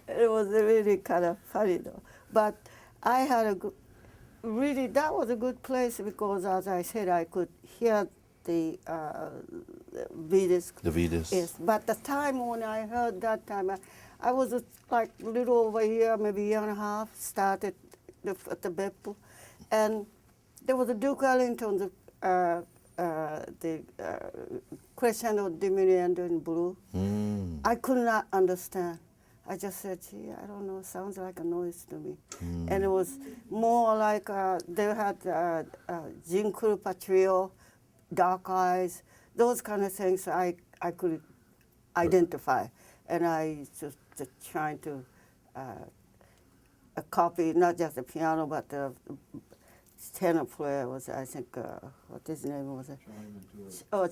it was really kind of funny though. But I had a good, really, that was a good place because, as I said, I could hear the V-disc. The V-disc. Yes, but the time when I heard that time, I was like a little over a year, maybe a year and a half, started at the Beppu. And there was a Duke Ellington, the Crescendo Diminuendo in Blue. I could not understand. I just said, gee, I don't know, sounds like a noise to me. And it was more like they had Jean Krupa Trio, Dark Eyes, those kind of things I could identify. And I just trying to copy not just the piano, but the tenor player was, I think, what his name was?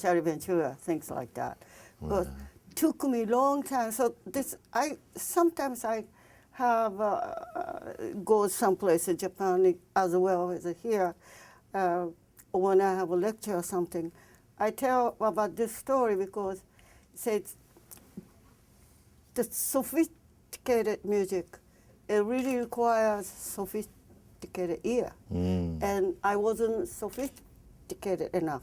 Charlie Ventura, things like that. Wow. But took me a long time. So sometimes I have go someplace in Japan as well as here. When I have a lecture or something, I tell about this story because it says the sophisticated music, it really requires sophisticated ear. And I wasn't sophisticated enough.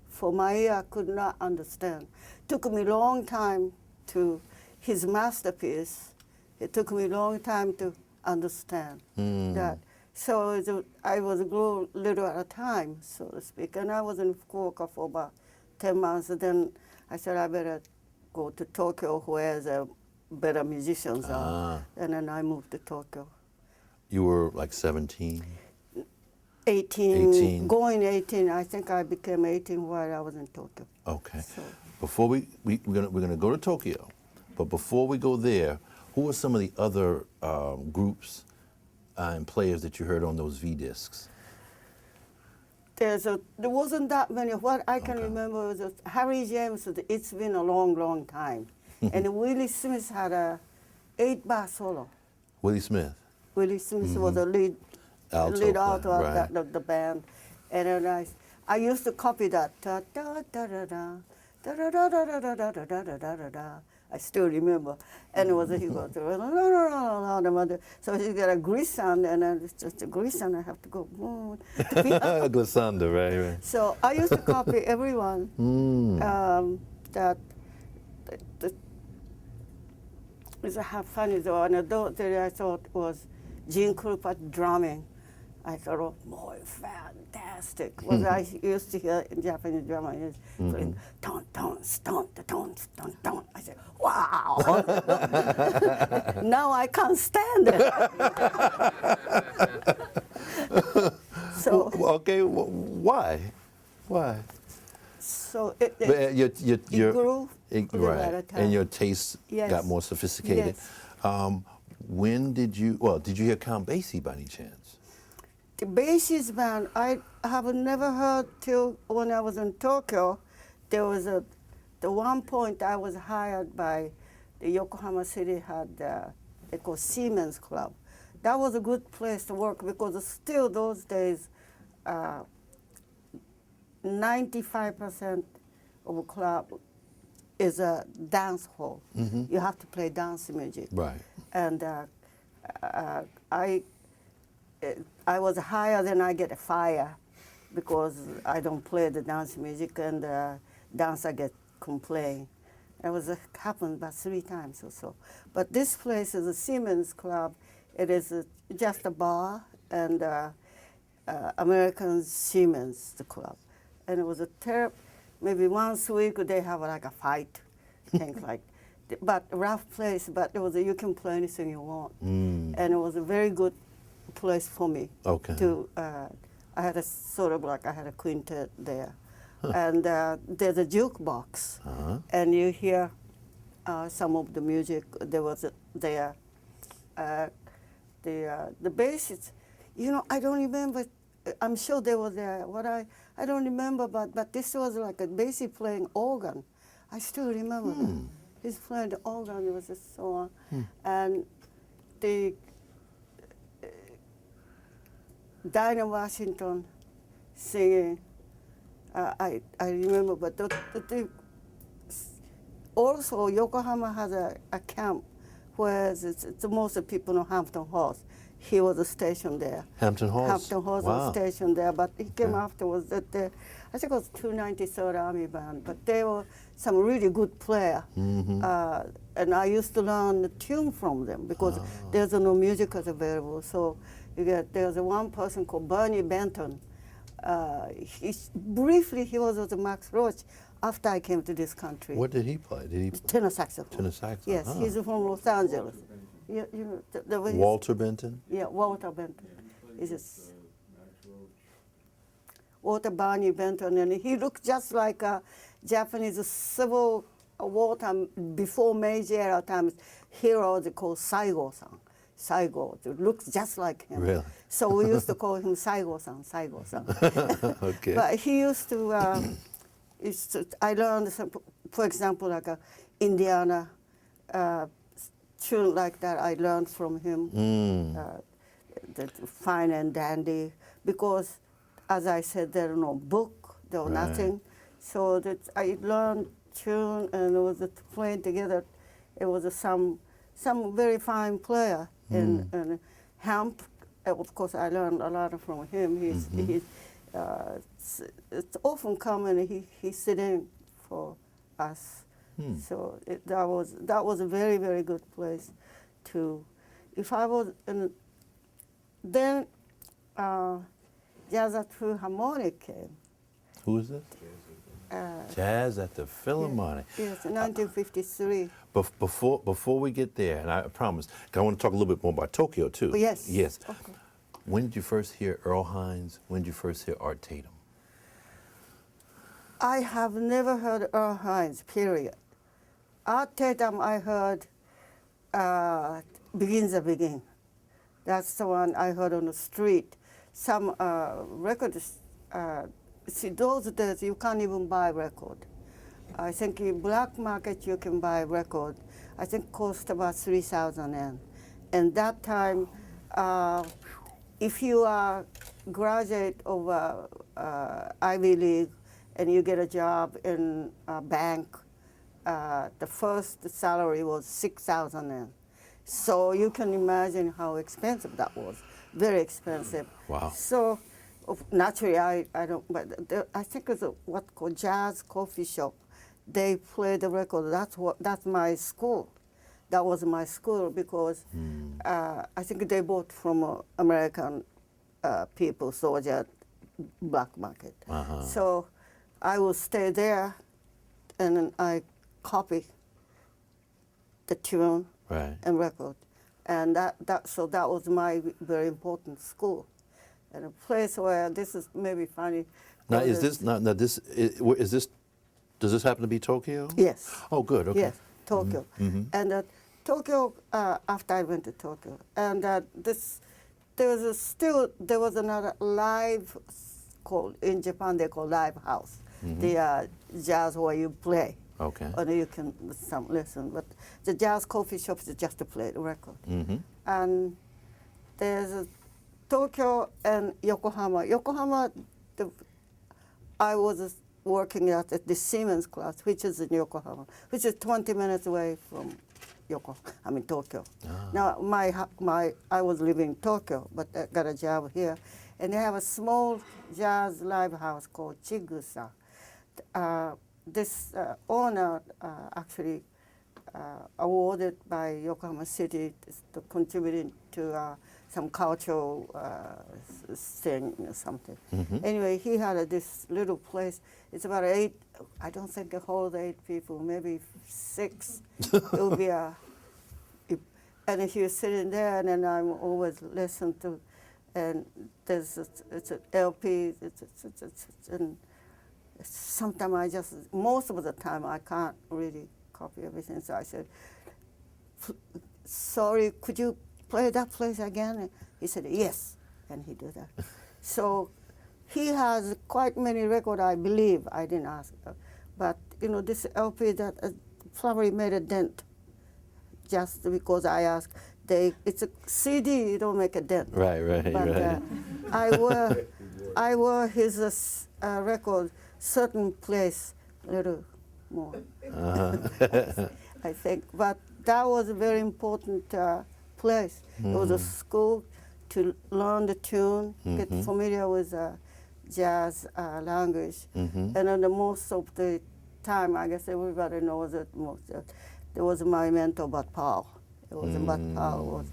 For my ear, I could not understand. Took me a long time to his masterpiece. It took me a long time to understand that. So I was a little at a time, so to speak. And I was in Fukuoka for about 10 months. And then I said, I better go to Tokyo where the better musicians are. And then I moved to Tokyo. You were like 17? 18, going 18. I think I became 18 while I was in Tokyo. Okay. So, Before we're gonna go to Tokyo, but before we go there, who are some of the other groups and players that you heard on those V-discs? there wasn't that many. What I can remember was that Harry James. It's been a long, long time, and Willie Smith had a 8-bar solo. Willie Smith. Willie Smith was the lead alto of the band, and then I used to copy that. Da da da da da da da da da da da da da da da da. I still remember, and it was he goes so he got a glissando, and then it's just a glissando. I have to go Glissando, right. So I used to copy everyone that. It's funny though, and that I thought was Jean Krupa drumming. I thought, oh boy, fantastic. What I used to hear in Japanese drama is playing ton, ton, stomp, the ton, ton, ton. I said, wow. Now I can't stand it. So okay, why? So It grew right, and your taste got more sophisticated. Yes. When did you hear Count Basie by any chance? The Basie's band, I have never heard till when I was in Tokyo. There was the one point I was hired by the Yokohama City had they call Siemens Club. That was a good place to work because still those days, 95% of a club is a dance hall. You have to play dance music. Right. And I was hired and I get fired because I don't play the dance music and the dancer get complain. It was happened about 3 times or so. But this place is a Siemens Club. It is just a bar and American Siemens, the club. And it was a maybe once a week they have like a fight, things like. But a rough place, but it was you can play anything you want. And it was a very good place for me. Okay. I had a sort of like I had a quintet there, and there's a jukebox, and you hear some of the music. There was there. The bassist, I don't remember. I'm sure they were there. I don't remember, but this was like a bassist playing organ. I still remember that. He's playing the organ. It was a song, and the Dinah Washington singing. I remember, but also Yokohama has a camp where the most people know Hampton Halls. He was stationed there. Hampton Halls? Hampton Halls was stationed there, but he came afterwards. I think it was 293rd Army Band, but they were some really good player. And I used to learn the tune from them because there's no musicals available. So there's one person called Bernie Benton. Briefly, he was with Max Roach after I came to this country. What did he play? Tenor saxophone. Tenor saxophone. Yes, he's from Los Angeles. Walter Benton? Yeah, Walter Benton. He's just Walter Barney Benton, and he looked just like a Japanese Civil War time, before Meiji era times, hero they called Saigo-san. Saigo, it looks just like him. Really? So we used to call him Saigo-san, Saigo-san. Okay. But he used to, I learned, for example, like a Indiana tune like that I learned from him, the fine and dandy, because as I said, there was no book, there was nothing. So that I learned tune and it was playing together. It was some very fine player in Hamp. Of course, I learned a lot from him. It's often come and he sit in for us. So that was a very, very good place to. If I was then Jazz at Philharmonic came. Who is this? Jazz at the Philharmonic. Yes, 1953. Before we get there, and I promise, 'cause I want to talk a little bit more about Tokyo too. Oh, yes. Yes. Okay. When did you first hear Earl Hines? When did you first hear Art Tatum? I have never heard Earl Hines, period. Art Tatum I heard Begin the Begin. That's the one I heard on the street. Some records, see those days you can't even buy record. I think in black market you can buy record. I think cost about 3,000 yen. And that time, if you are graduate of Ivy League and you get a job in a bank, the first salary was 6,000 yen. So you can imagine how expensive that was. Very expensive. Wow. So naturally, I don't, but I think it's what called jazz coffee shop. They play the record. That's my school. That was my school because I think they bought from American people, soldier, black market. So I would stay there, and then I copy the tune and record, and so that was my very important school, and a place where this is maybe funny. Now is this does this happen to be Tokyo? Yes. Oh, good. Okay. Yes, Tokyo, and Tokyo after I went to Tokyo, and there was another live called in Japan they call live house, the jazz where you play. Okay. Or you can listen, but the jazz coffee shops is just to play the record. And there's Tokyo and Yokohama. Yokohama, I was working at the Siemens class, which is in Yokohama, which is 20 minutes away from Tokyo. Now I was living in Tokyo, but I got a job here, and they have a small jazz live house called Chigusa. This owner actually awarded by Yokohama City to contributing to some cultural thing or something. Anyway, he had this little place. It's about 8. I don't think it holds 8 people, maybe 6. It would be and he was sitting there, and then I always listen to and it's an LP. And sometimes most of the time I can't really copy everything. So I said, sorry, could you play that place again? And he said, yes, and he did that. So he has quite many records, I believe. I didn't ask, but this LP that probably made a dent, just because I asked. It's a CD, you don't make a dent. Right. But I wore his record certain place a little more. I think, but that was a very important place. It was a school to learn the tune, get familiar with jazz language, and then the most of the time, I guess everybody knows it most. There was my mentor, Bud Powell. It was Bud Powell.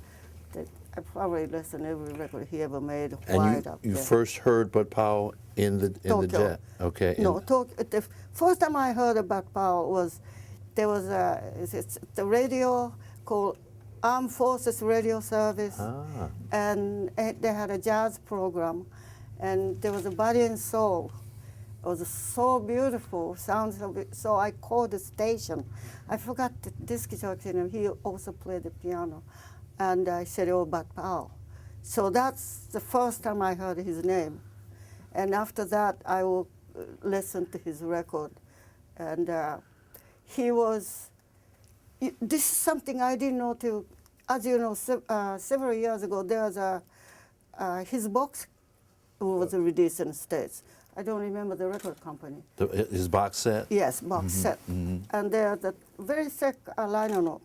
I probably listened to every record he ever made. And you first heard Bud Powell in the jazz? Okay. No, the first time I heard about Powell was there was the radio called Armed Forces Radio Service, and they had a jazz program, and there was a Body and Soul. It was so beautiful, sounds of it. So I called the station. I forgot the disc jockey, and he also played the piano. And I said, oh, Bud Powell. So that's the first time I heard his name. And after that, I will listen to his record. And he was, this is something I didn't know till, as you know, several years ago, there was his box was released in the States. I don't remember the record company. His box set? Yes, box set. And there's a very thick liner note.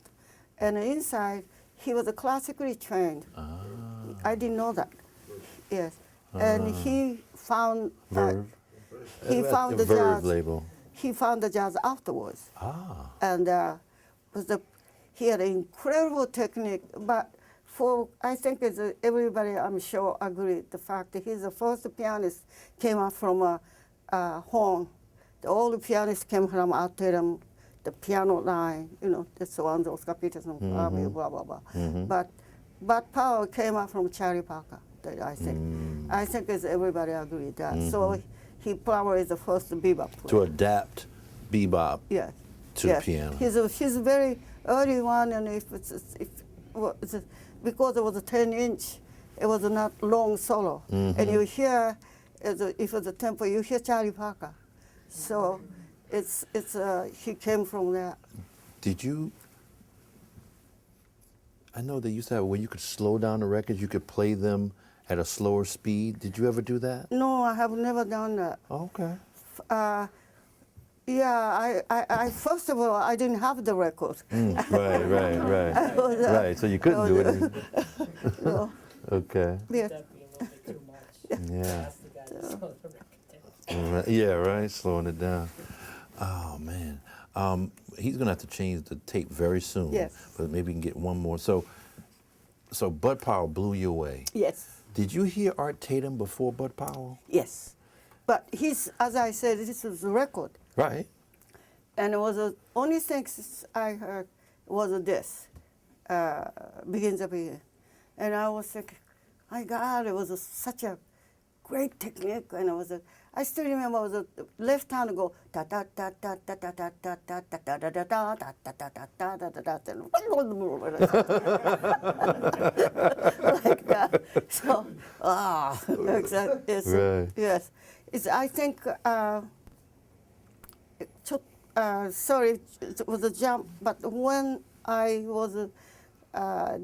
And inside, he was classically trained. I didn't know that. Yes. And he found the jazz label. He found the jazz afterwards. And he had an incredible technique, but I think everybody, I'm sure, agreed the fact that he's the first pianist came out from a horn. All the pianists came from Artem, the piano line, that's the one, Oscar Peterson, blah, blah, blah. But Powell came out from Charlie Parker, I think. I think everybody agreed that. So he probably is the first bebop player. To adapt bebop to the piano. He's a very early one, and because it was a 10-inch, it was not long solo. And you hear, if it's a tempo, you hear Charlie Parker. So he came from there. Did you, I know they used to have, when you could slow down the records, you could play them at a slower speed. Did you ever do that? No, I have never done that. Okay. Yeah, I first of all, I didn't have the record. Right. Right, so you couldn't do it. No. Okay. Yeah. Yeah. Yeah, right, slowing it down. Oh, man. He's going to have to change the tape very soon. Yes. But maybe we can get one more. So Bud Powell blew you away. Yes. Did you hear Art Tatum before Bud Powell? Yes. But as I said, this was a record. Right. And it was the only thing I heard was this, Begins Up Here. And I was thinking, my God, it was such a great technique. And I still remember it was a left hand go da da da da da da da da da da da da da da da da da da like that. So exactly. Yes. I think sorry, it was a jump, but when I was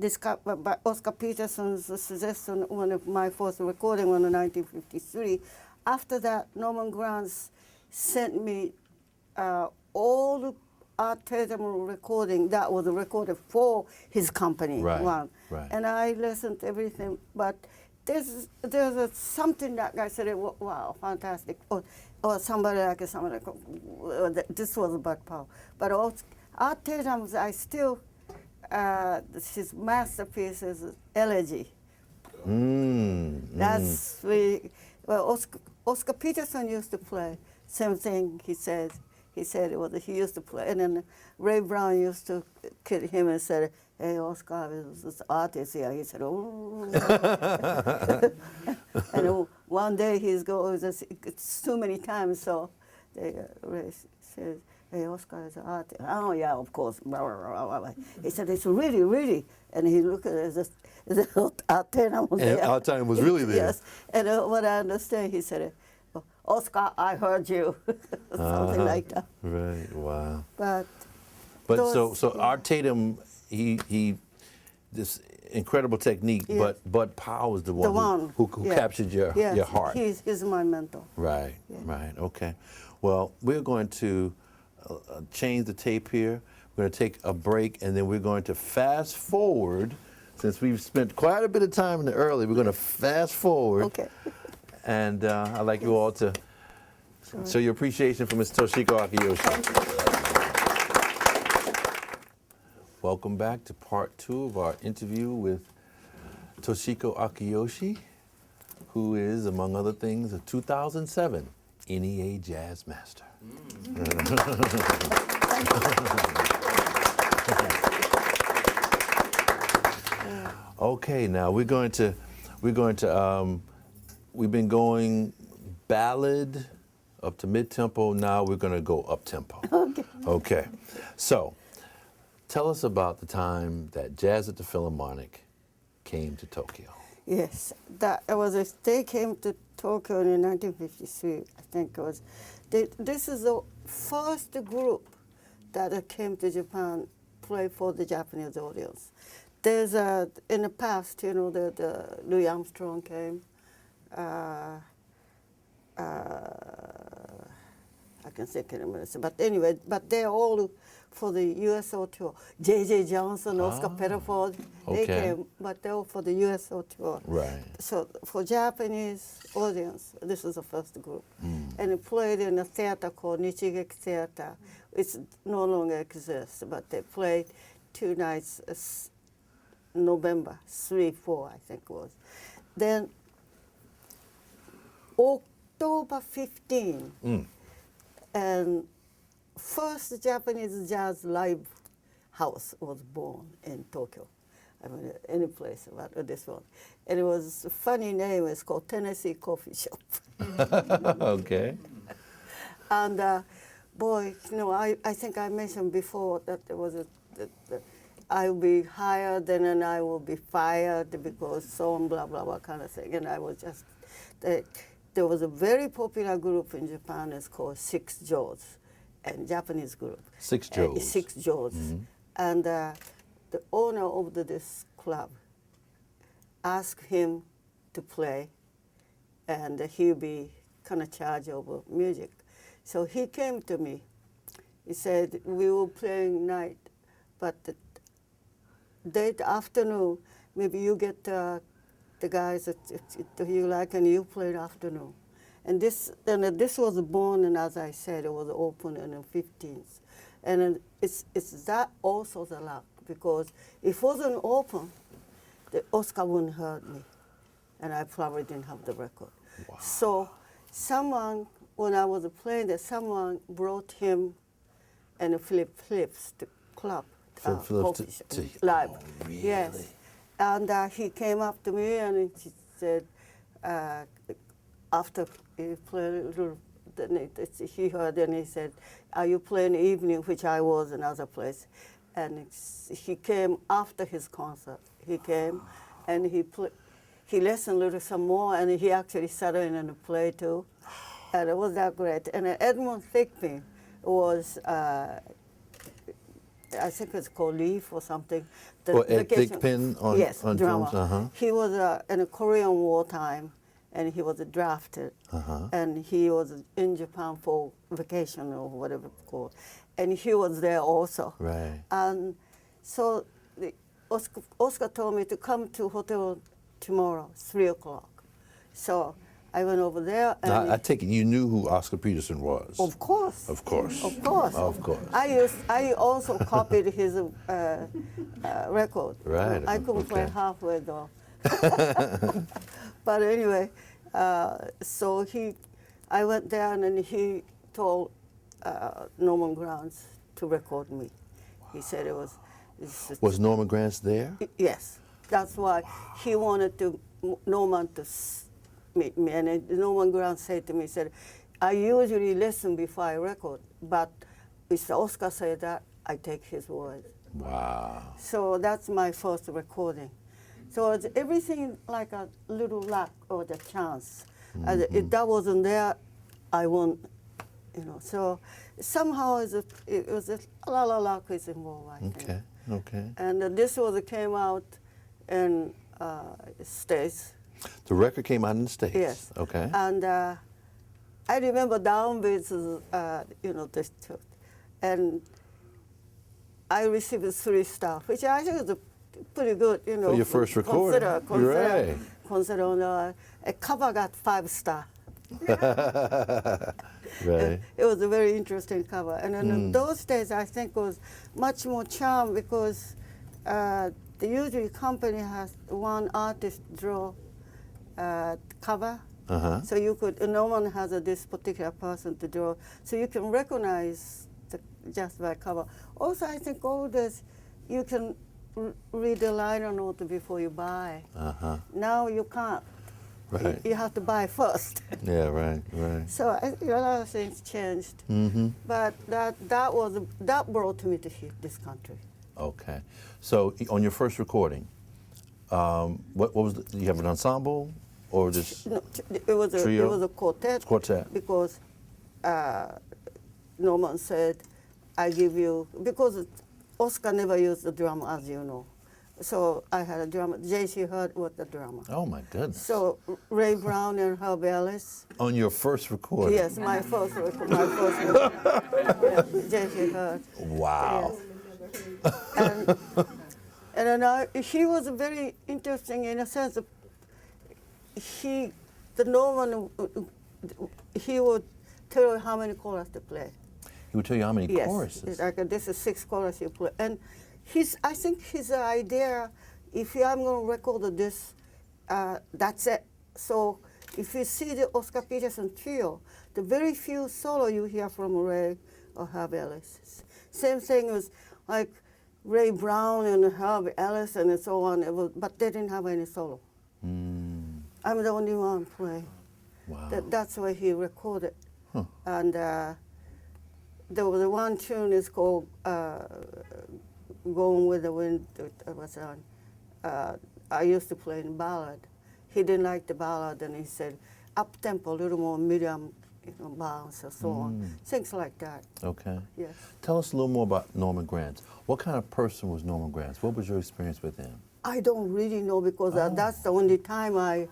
discovered by Oscar Peterson's suggestion, one of my first recording in 1953, after that, Norman Granz sent me all the Art Tatum recording that was recorded for his company. Right. And I listened to everything, but there's something that I said, wow, fantastic. Or somebody like this was Bud Powell. But also, Art Tatum, I still, his masterpiece is Elegy. That's Oscar Peterson used to play. Same thing he said it was he used to play. And then Ray Brown used to kid him and said, hey, Oscar, there's this artist here. He said, oh. And one day he's going, it's too many times, so they says, hey, Oscar is an artist. Oh, yeah, of course. He said, it's really, really. And he looked at it, there's Artem was there. And Artem was really there. Yes. And what I understand, he said, Oscar, I heard you. Something like that. Right, wow. But so yeah. Art Tatum, he this incredible technique, Yeah. but Parra was the one who yeah. captured your heart. He's my mentor. Right, Yeah. right, okay. Well, we're going to change the tape here. We're going to take a break, and then we're going to fast forward. Since we've spent quite a bit of time in the early, we're going to fast forward. Okay. And I'd like you all to show your appreciation for Ms. Toshiko Akiyoshi. Welcome back to part 2 of our interview with Toshiko Akiyoshi, who is, among other things, a 2007 NEA Jazz Master. Okay, now we've been going ballad up to mid-tempo. Now we're going to go up-tempo. Okay. Okay. So, tell us about the time that Jazz at the Philharmonic came to Tokyo. Yes, they came to Tokyo in 1953, I think it was. This is the first group that came to Japan, play for the Japanese audience. There's in the past, you know, the Louis Armstrong came. I can think in a minute. But anyway, they're all for the USO tour. J.J. Johnson, Oscar Pettiford, they came, but they were for the USO tour. Right. So for Japanese audience, this is the first group. And it played in a theater called Nichigeki Theater. It no longer exists, but they played 2 nights, November 3, 4, I think it was. Then October 15, and first Japanese jazz live house was born in Tokyo. I mean, any place but this one. And it was a funny name. It's called Tennessee Coffee Shop. Okay. And boy, you know, I think I mentioned before that there was I will be hired and then I will be fired because so on, blah, blah, blah kind of thing. And I was just, there was a very popular group in Japan. It's called Six Jaws, and Japanese group. Six Jaws. Six Jaws. And the owner of this club asked him to play, and he'll be kind of charge over music. So he came to me. He said, we were playing night, but the late afternoon, maybe you get the guys that you like and you play afternoon. And this was born, and as I said, it was open in the 15th. And it's that also the luck, because if it wasn't open, the Oscar wouldn't hurt me, and I probably didn't have the record. Wow. So someone, when I was playing that, someone brought him and Philip Phillips to club. Phillips live. Oh, really? Yes. And he came up to me and he said, after he played a little, he heard and he said, are you playing evening, which I was in other place. And he came after his concert. He came and he listened a little some more, and he actually sat in and played too. And it was that great. And Edmund Thigpen was, I think it's called Leaf or something. Ed Thigpen on drums? Uh-huh. He was in the Korean War time, and he was drafted. And he was in Japan for vacation or whatever it's called. And he was there also. Right. And so Oscar told me to come to hotel tomorrow, 3 o'clock. So I went over there. And now, I take it you knew who Oscar Peterson was. Of course. Of course. Of course. Of course. I also copied his record. Right. I couldn't play halfway though. But anyway, so I went there and then he told Norman Granz to record me. Wow. He said it was Was Norman Granz there? Yes, that's why he wanted Norman to meet me. And Norman Granz said to me, he said, I usually listen before I record, but if Oscar said that, I take his word. Wow. So that's my first recording. So it's everything like a little luck or the chance. If that wasn't there, I won't, So somehow it was a lot of luck is involved, I think. Okay. And this came out in States. The record came out in the States? Yes. Okay. And I remember downbeats, this too. And I received 3 stars, which I think is pretty good, For your first recording. Consider a cover got 5 stars. Right. It was a very interesting cover. And in those days, I think was much more charm because the usually company has one artist draw cover. So you could, no one has this particular person to draw. So you can recognize just by cover. Also, I think all this, you can read the liner note before you buy. Now you can't. Right. You have to buy first. Yeah, right. So a lot of things changed. But that brought me to this country. Okay. So on your first recording, what was you have an ensemble or just No, it was trio? It was a quartet. Quartet. Because Norman said, I give you, because Oscar never used the drum, as you know. So I had a drummer. J.C. Hurd was the drummer. Oh my goodness. So Ray Brown and Herb Ellis. On your first recording? Yes, my first record. J.C. Hurd. Wow. Yes. And he was very interesting in a sense. The Norman, he would tell you how many choruses to play. He would tell you how many Yes, choruses? like this is 6 choruses you play. And I think his idea, if I'm going to record this, that's it. So if you see the Oscar Peterson trio, the very few solo you hear from Ray or Herb Ellis. Same thing was like Ray Brown and Herb Ellis and so on, but they didn't have any solo. I'm the only one playing. Wow. That's why he recorded. And there was one tune is called Going with the Wind. I used to play in ballad. He didn't like the ballad, and he said up tempo, a little more medium bounce or so on. Things like that. Okay. Yes. Tell us a little more about Norman Granz. What kind of person was Norman Granz? What was your experience with him? I don't really know because that's the only time I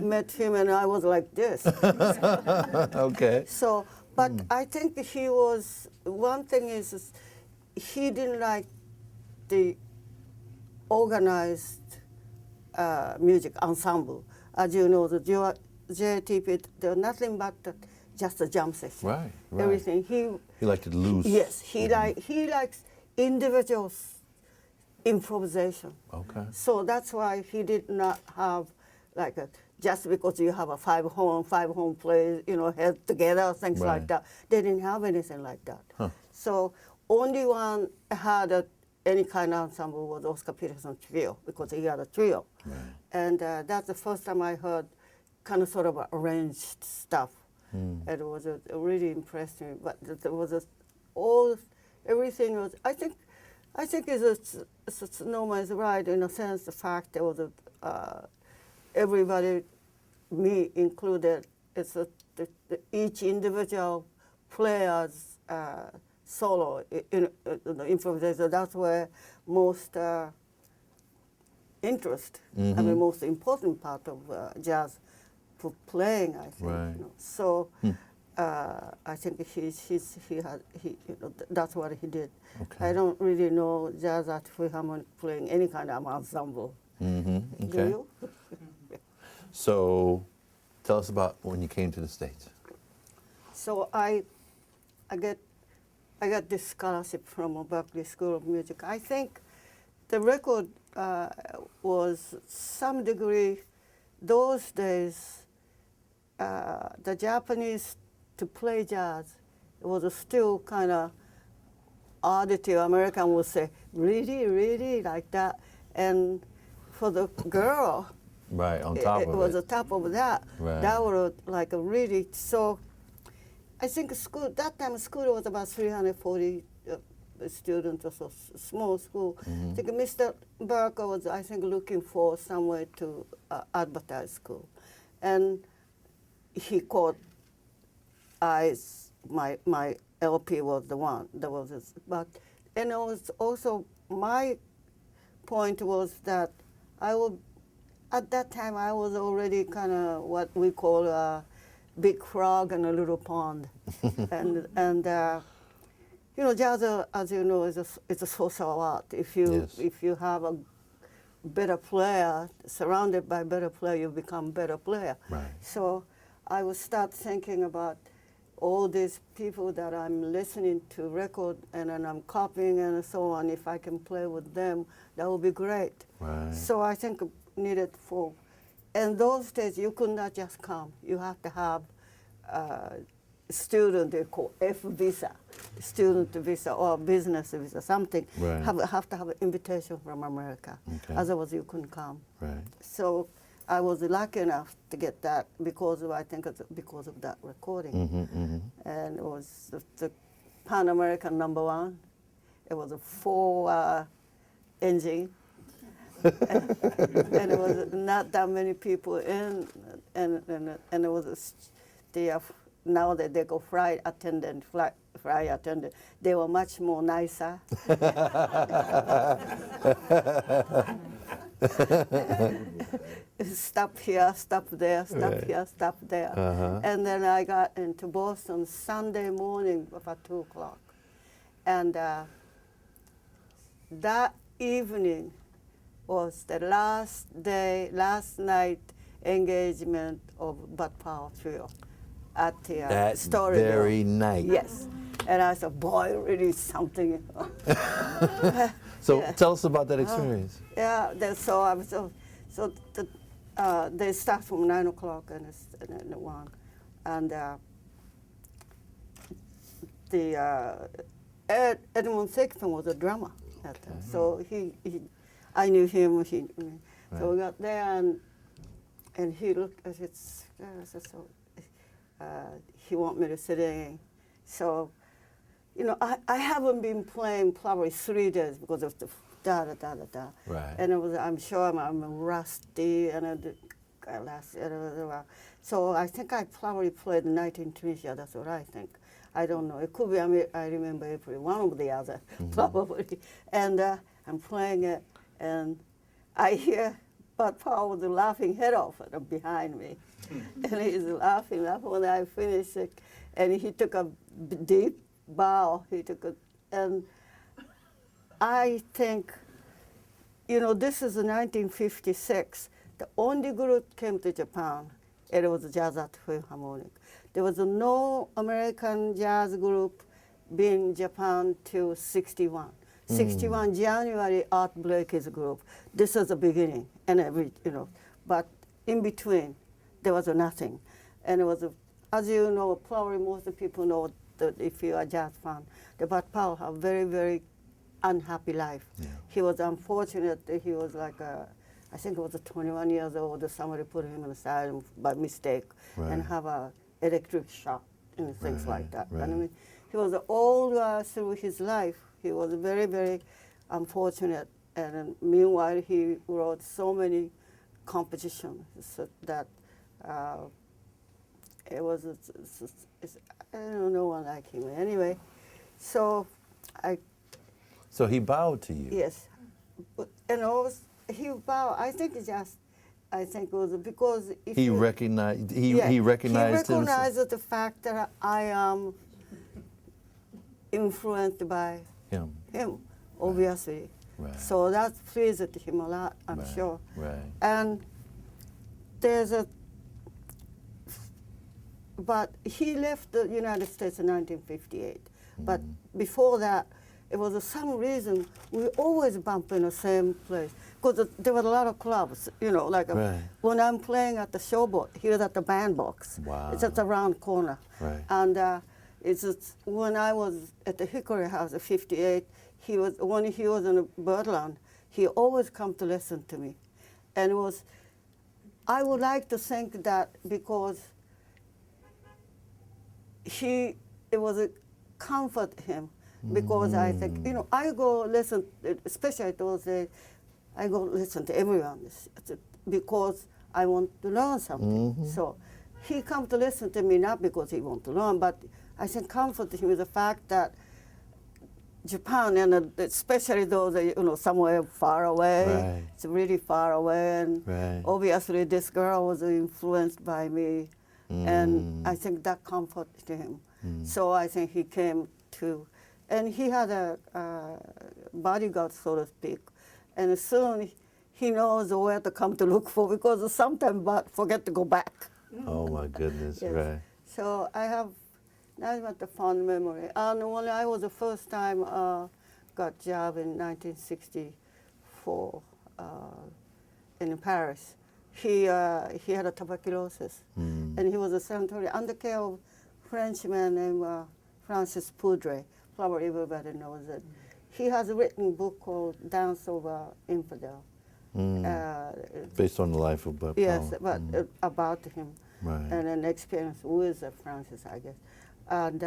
met him, and I was like this. Okay. So, but I think he was, one thing is he didn't like the organized music ensemble. As you know, the JTP, they're nothing but just a jam session. Right. Everything. He liked it loose. Yes, he likes individual improvisation. Okay. So that's why he did not have like just because you have a five horn plays, held together, things like that. They didn't have anything like that. So only one had any kind of ensemble was Oscar Peterson trio, because he had a trio. And that's the first time I heard kind of sort of arranged stuff. And it was really impressed me. But there was everything was, I think Norman is right in a sense. The fact there was everybody, me included, each individual player's solo improvisation. That's where most interest, most important part of jazz for playing, I think. Right. So I think that's what he did. Okay. I don't really know jazz at Philharmonic playing any kind of ensemble. Okay. Do you? So tell us about when you came to the States. So I got this scholarship from Berkeley School of Music. I think the record was some degree, those days, the Japanese to play jazz, it was still kind of oddity. American would say, really, really, like that. And for the girl, Right, on top it of was it. on top of that. Right. That was like a really, so I think school, that time school was about 340 students or so, small school. I think Mr. Barker was, I think, looking for somewhere to advertise school. And he called my LP was the one that was this, but, and it was also, my point was that I would, at that time I was already kind of what we call a big frog in a little pond. and you know, jazz, as you know, is it's a social art. If you have a better player, surrounded by better player, you become better player. Right. So I would start thinking about all these people that I'm listening to record and then I'm copying and so on. If I can play with them, that would be great. Right. So I think needed for, in those days you could not just come. You have to have student, they call F visa, student visa or business visa, something. Right. Have to have an invitation from America. Okay. Otherwise you couldn't come. Right. So I was lucky enough to get that because of, I think it's because of that recording. And it was the Pan American #1. It was a 4 engine. and it was not that many people in, and it was now that they go flight attendant, they were much more nicer. Stop here, stop there, stop here, stop there. And then I got into Boston Sunday morning about 2 o'clock. And that evening was the last night engagement of Bud Powell Trio at the That Story very Mill. night. Yes. And I said, boy, really something. So Yeah. tell us about that experience. Yeah, so I was they start from 9 o'clock and it's 1, and Edmund Thigpen was a drummer at that. So I knew him. So we got there and he looked at it. So he want me to sit in. So, you know, I haven't been playing probably 3 days because of the da-da-da-da-da. Right. And it was, I'm sure I'm rusty and so I think I probably played Night in Tunisia, that's what I think. I don't know, it could be, I remember April, one of the other, probably. And I'm playing it and I hear Bud Powell with the laughing head off behind me. And he's laughing when I finished it. And he took a deep bow, and I think, you know, this is 1956. The only group came to Japan, and it was a Jazz at Philharmonic. There was no American jazz group being in Japan till 61. 61 January, Art Blakey's group. This was the beginning, and but in between, there was nothing. And it was, as you know, probably most of people know that if you are a jazz fan, the Bud Powell had a very, very unhappy life. Yeah. He was unfortunate. He was like, I think it was 21 years old. Somebody put him in the side by mistake and have a electric shock and things like that. Right. And I mean, he was all through his life. He was very, very unfortunate. And meanwhile, he wrote so many compositions so that it was, I don't know one like him. Anyway, so So he bowed to you. yes, and also he bowed. I think it was because if He you, recognized. yeah, He recognized he himself. recognized the fact that I am influenced by Him. obviously. Right. So that pleased him a lot, I'm Right. sure. Right. And but he left the United States in 1958. But before that, it was some reason we always bump in the same place because there were a lot of clubs, you know, like Right. when I'm playing at the Showboat, here at the Bandbox. Wow. It's at the round corner. Right. And It's just, when I was at the Hickory House at 58, when he was in Birdland, he always come to listen to me. And I would like to think that because it was a comfort him, because I think, I go listen, especially those days, I go listen to everyone because I want to learn something. So he come to listen to me not because he want to learn, but I think comfort him with the fact that Japan, and especially those, somewhere far away, Right. it's really far away, and Right. obviously this girl was influenced by me, and I think that comforted him. So I think he came to, and he had a bodyguard, so to speak, and soon he knows where to come to look for, because sometimes forget to go back. Oh my goodness, Yes. right. So I have nothing but a fond memory. And when I was the first time got job in 1964 in Paris, he had a tuberculosis, and he was a sanitary under care of Frenchman named Francis Poudre. Probably everybody knows it. He has written a book called Dance of Infidel. Based on the life of Bob Yes, Powell. but about him, Right. and an experience with Francis, I guess. And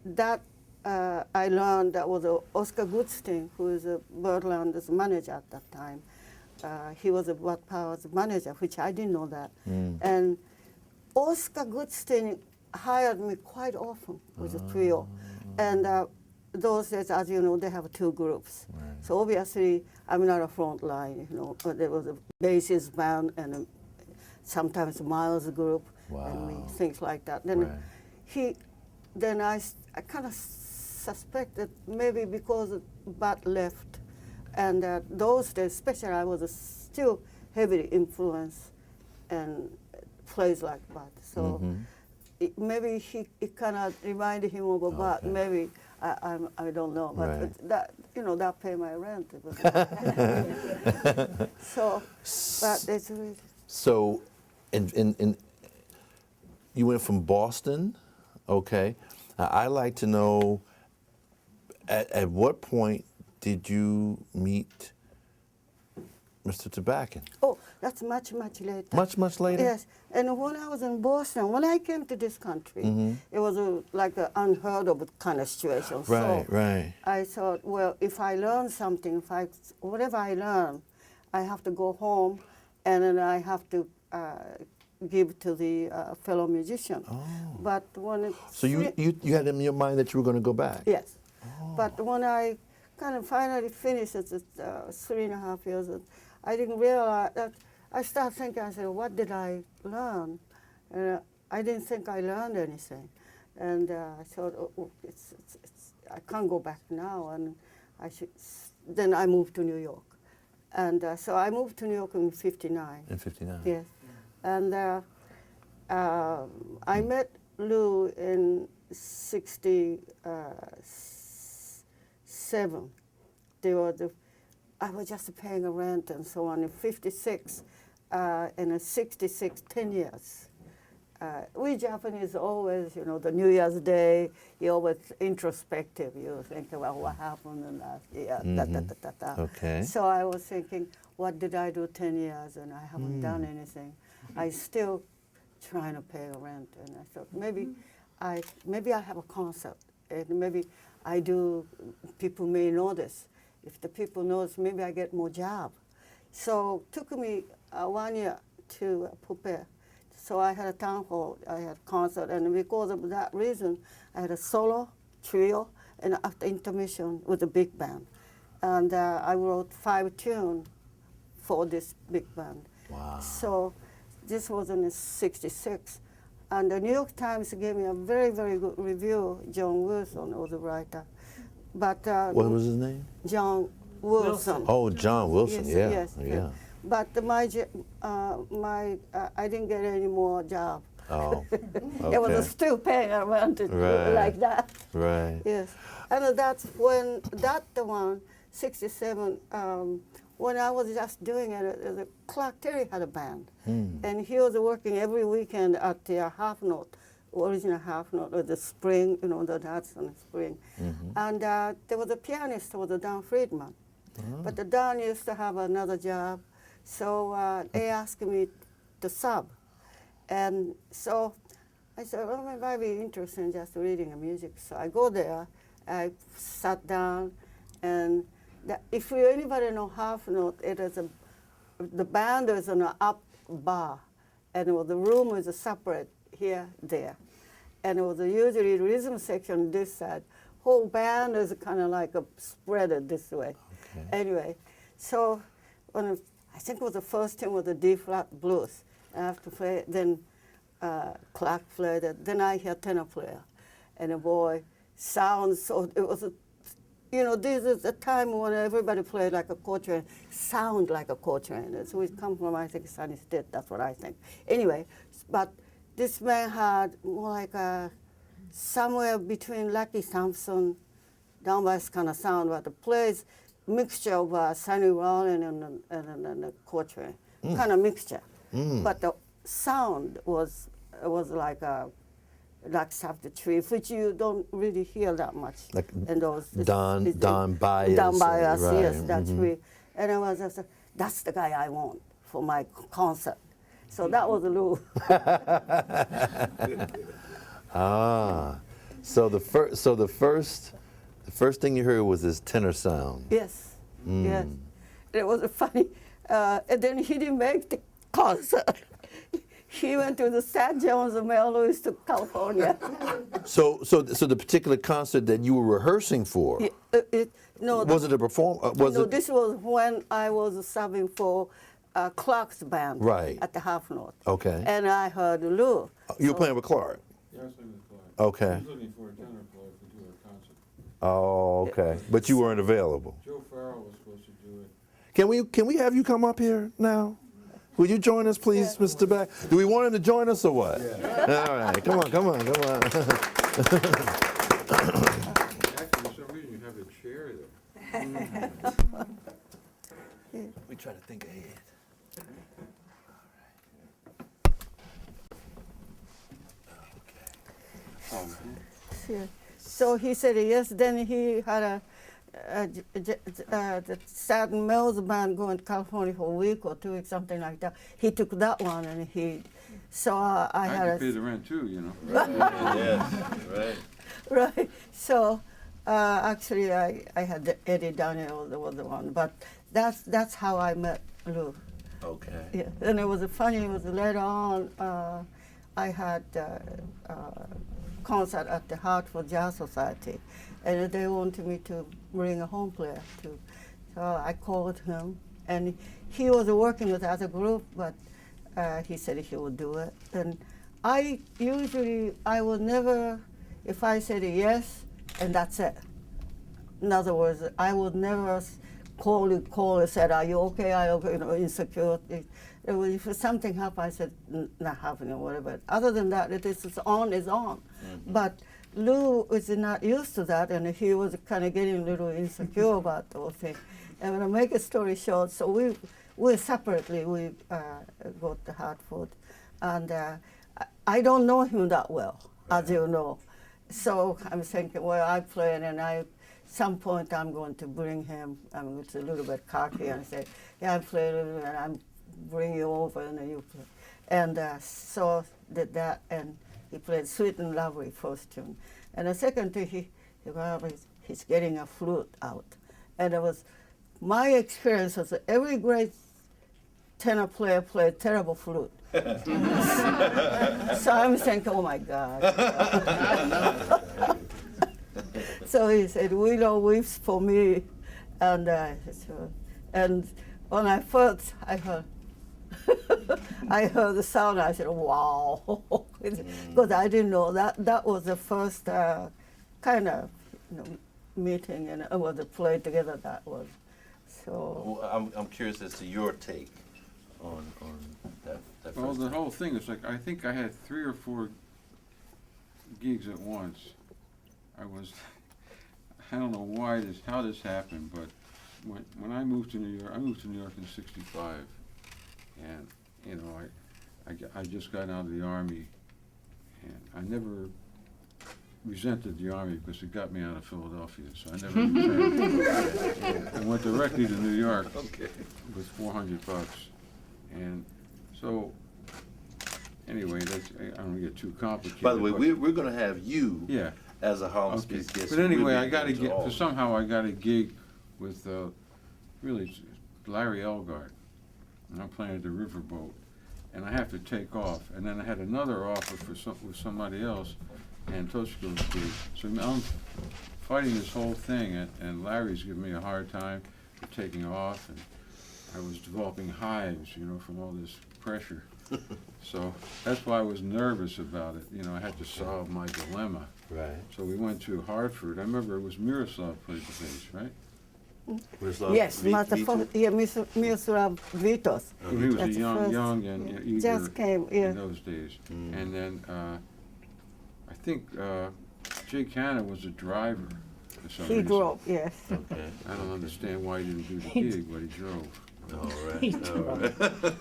that I learned that was Oscar Goodstein, who is a Birdland's manager at that time. He was a Bob Powell's manager, which I didn't know that. And Oscar Goodstein hired me quite often with a trio. And those days, as you know, they have two groups. Right. So obviously, I'm not a front line, but there was a bassist band and sometimes Miles group and me, Wow. things like that. Then Right. I kind of suspected maybe because Bud left, and those days, especially, I was still heavily influenced and plays like Bud. So maybe it kind of reminded him of Bud. Okay. Maybe I don't know, but Right. that that pay my rent. So, but it's really. So, in you went from Boston, okay. Now, I like to know at what point did you meet Mr. Tobacco? Oh, that's much later. Much later? Yes, and when I was in Boston, when I came to this country, it was like an unheard of kind of situation. Right, so right. I thought, well, if I learn something, whatever I learn, I have to go home, and then I have to give to the fellow musician. Oh. But when So you had in your mind that you were going to go back? Yes. But when I kind of finally finished it at 3.5 years, I didn't realize that. I started thinking, I said, what did I learn? And I didn't think I learned anything. And I thought, I can't go back now. And then I moved to New York. And so I moved to New York in 59. In 59? Yes. And I met Lou in 67. I was just paying a rent and so on. In 56 and in 66, 10 years. We Japanese always, the New Year's Day, you're always introspective. You think about what happened in last year, Okay. So I was thinking, what did I do 10 years and I haven't done anything. I still trying to pay rent, and I thought maybe I have a concert, and maybe I do. People may notice. If the people notice, maybe I get more job. So it took me 1 year to prepare. So I had a town hall, I had a concert, and because of that reason, I had a solo, trio, and after intermission with a big band, and I wrote 5 tunes for this big band. Wow. So this was in 66. And the New York Times gave me a very, very good review. John Wilson was the writer. But What was his name? John Wilson. Oh, John Wilson. Yes, Yeah. yes, Yeah. But I didn't get any more job. Oh. It was Okay. still paying around it Right. like that. Right. Yes. And that's when, 67, when I was just doing it, Clark Terry had a band. And he was working every weekend at the Half Note original half note with the spring, you know, that's on the spring. Mm-hmm. And there was a pianist, was Don Friedman. But the Don used to have another job, so they asked me to sub. And so I said, well, it might be interesting just reading the music. So I go there, I sat down, and if anybody know half note, it is the band is on an up bar, and the room was a separate here, there. And it was usually rhythm section this side. Whole band is kind of like a spread this way. Okay. Anyway, so I think it was the first thing was the D-flat blues. I have to play, then Clark played it, then I hear tenor player. And the boy sounds so, it was, you know, this is a time when everybody played like a Coltrane, sound like a Coltrane. So it comes from, I think, Sunny State, that's what I think. Anyway, but this man had more like somewhere between Lucky Thompson, down by kind of sound, but the plays mixture of Sonny Rollin and the Coltrane, kind of mixture. But the sound was like Chapter 3, which you don't really hear that much. Like in those, Don Bias. Don Bias, right. yes, that's me. And I was just, that's the guy I want for my concert. So that was Lou. So the first thing you heard was this tenor sound. Yes, yes. It was funny. And then he didn't make the concert. He went to the St. John's of Mel Louis to California. So the particular concert that you were rehearsing for, no, was it a performance? No, this was when I was subbing for Clark's band at the Half Note. Okay. And I heard Lou. You were playing with Clark? Yeah, I was playing with Clark. Okay. He was looking for a tenor player to do a concert. Oh, okay. But you weren't available. Joe Farrell was supposed to do it. Can we have you come up here now? Will you join us, please, Mr. Beck? Do we want him to join us or what? Yeah. All right. Come on. Actually, for some reason, you have a chair there. We try to think ahead. Yeah. So he said yes. Then he had the Saturn Mills band going to California for a week or 2 weeks, something like that. He took that one, and so I had to pay the rent too, you know. Yes, right. Right. So actually, I had Eddie Daniel was the one, but that's how I met Lou. Okay. Yeah. And it was funny. It was later on. I had concert at the Hartford Jazz Society, and they wanted me to bring a home player too. So I called him, and he was working with other group, but he said he would do it. And I would never, if I said yes, and that's it. In other words, I would never call and said, "Are you okay? Are you okay?" You know, insecure. If something happened, I said, "Not happening," or whatever. Other than that, it is on is on. Mm-hmm. But Lou was not used to that, and he was kind of getting a little insecure about the whole thing. And to make a story short, so we separately go to Hartford, and I don't know him that well, as you know. So I'm thinking, well, I play, and some point I'm going to bring him. I'm a little bit cocky and say, yeah, I play a little bit, and I'm bring you over, and then you play. And so did that, and he played Sweet and Lovely first tune. And the second thing, he's getting a flute out. And it was, my experience was that every great tenor player played terrible flute. So I'm thinking, oh my God. So he said, Willow weeps for me. And when I first, I heard the sound, I said, wow. Because I didn't know that was the first kind of meeting, and it was a play together that was. So. Well, I'm curious as to your take on that Well, first the time. whole thing is like, I think I had 3 or 4 gigs at once. I don't know how this happened, but when I moved to New York, in '65, and I just got out of the Army, and I never resented the Army because it got me out of Philadelphia, so I never returned. I went directly to New York with $400. And so, anyway, I don't want to get too complicated. By the way, we're going to have you Yeah. as a Harlem Okay. Speaks guest. But anyway, We'll I be got to into get, all so of it. somehow I got a gig with really Larry Elgart. And I'm playing at the Riverboat. And I have to take off. And then I had another offer with somebody else, and Toshiko gig. So I'm fighting this whole thing, and Larry's giving me a hard time for taking off. And I was developing hives, you know, from all this pressure. So that's why I was nervous about it. You know, I had to solve my dilemma. Right. So we went to Hartford. I remember it was Miroslav played the bass, right? Yes, Miroslav Vitos. He was That's a first, young and eager just came, in those days. And then I think Jake Hanna was a driver for some He reason. drove, yes. Okay. I don't understand why he didn't do the gig, but he drove. All right. All right.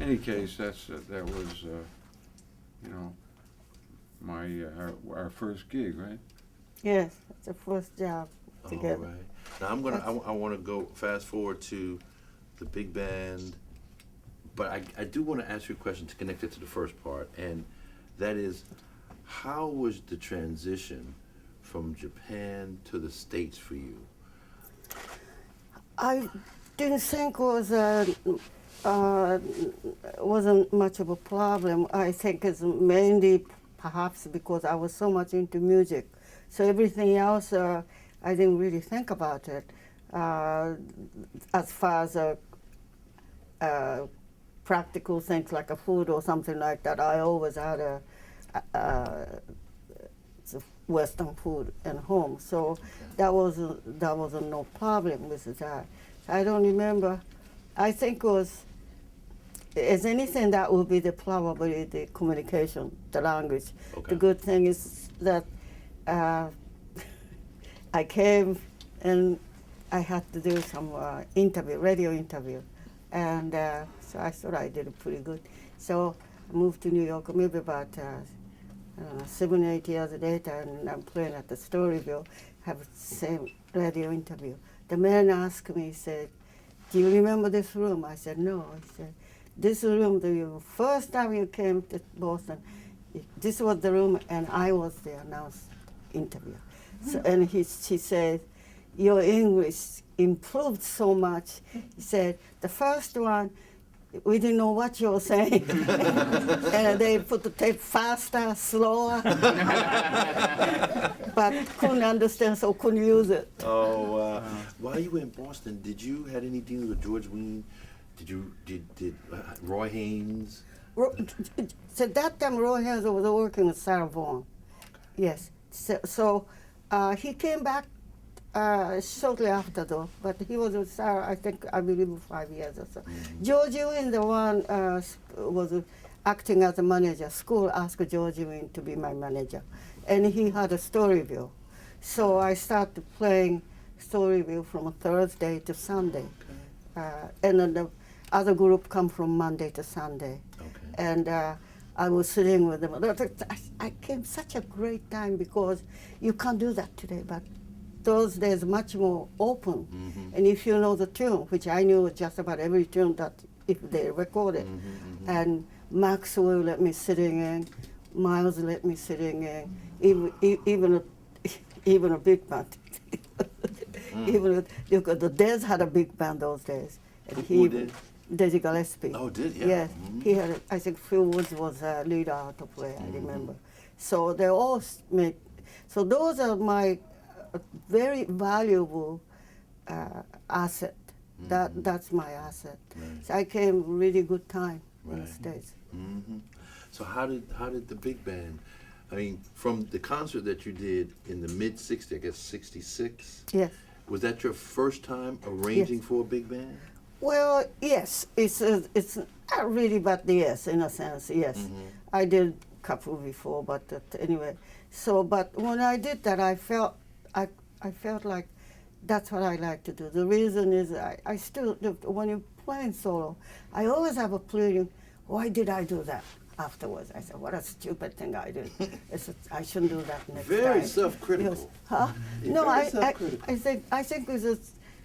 Any case, that was, you know, my our first gig, right? Yes, that's the first job All together. right. Now I want to go fast forward to the big band, but I do want to ask you a question to connect it to the first part, and that is, how was the transition from Japan to the States for you? I didn't think wasn't much of a problem. I think it's mainly perhaps because I was so much into music. So everything else, I didn't really think about it. As far as practical things like a food or something like that, I always had Western food at home. So that wasn't no problem with that. I don't remember. I think it was, as anything, that would be probably the communication, the language. Okay. The good thing is that I came and I had to do some radio interview. And so I thought I did pretty good. So I moved to New York maybe about 7 or 8 years later, and I'm playing at the Storyville, have the same radio interview. The man asked me, he said, "Do you remember this room?" I said, "No." He said, "This room, the first time you came to Boston, this was the room, and I was the announced interview." So, and he said, "Your English improved so much." He said, "The first one, we didn't know what you were saying." And they put the tape faster, slower. But couldn't understand, so couldn't use it. Oh, while you were in Boston, did you had any dealings with George Wein? Did Roy Haynes? So that time Roy Haynes was working with Sarah Vaughan. Yes. So he came back shortly after though, but he was with Sarah, I believe 5 years or so. George Wein, the one was acting as a manager. School asked George Wein to be my manager. And he had a Storyville. So I started playing Storyville from a Thursday to Sunday. And then the other group come from Monday to Sunday. Okay. And I was sitting with them. I came such a great time because you can't do that today, but those days much more open. And if you know the tune, which I knew just about every tune that if they recorded, and Max will let me sitting in, Miles let me sitting in, even a big band. Even because the Dez had a big band those days. And Who did? Desi Gillespie. Oh, did he? Yes, he had. I think Phil Woods was a leader out of play. I remember. So they all made. So those are my very valuable asset. That's my asset. Right. So I came really good time in the Right. States. So how did the big band? I mean, from the concert that you did in the mid '60s, I guess '66. Yes. Was that your first time arranging for a big band? Well, yes, it's not really, but yes, in a sense, yes. I did a couple before, but anyway. So, but when I did that, I felt like that's what I like to do. The reason is I still, when you're playing solo, I always have a feeling, why did I do that? afterwards. I said, what a stupid thing I did. I said, I shouldn't do that next Very time. self-critical. Yes. Huh? You're No, very I self-critical. I think it was a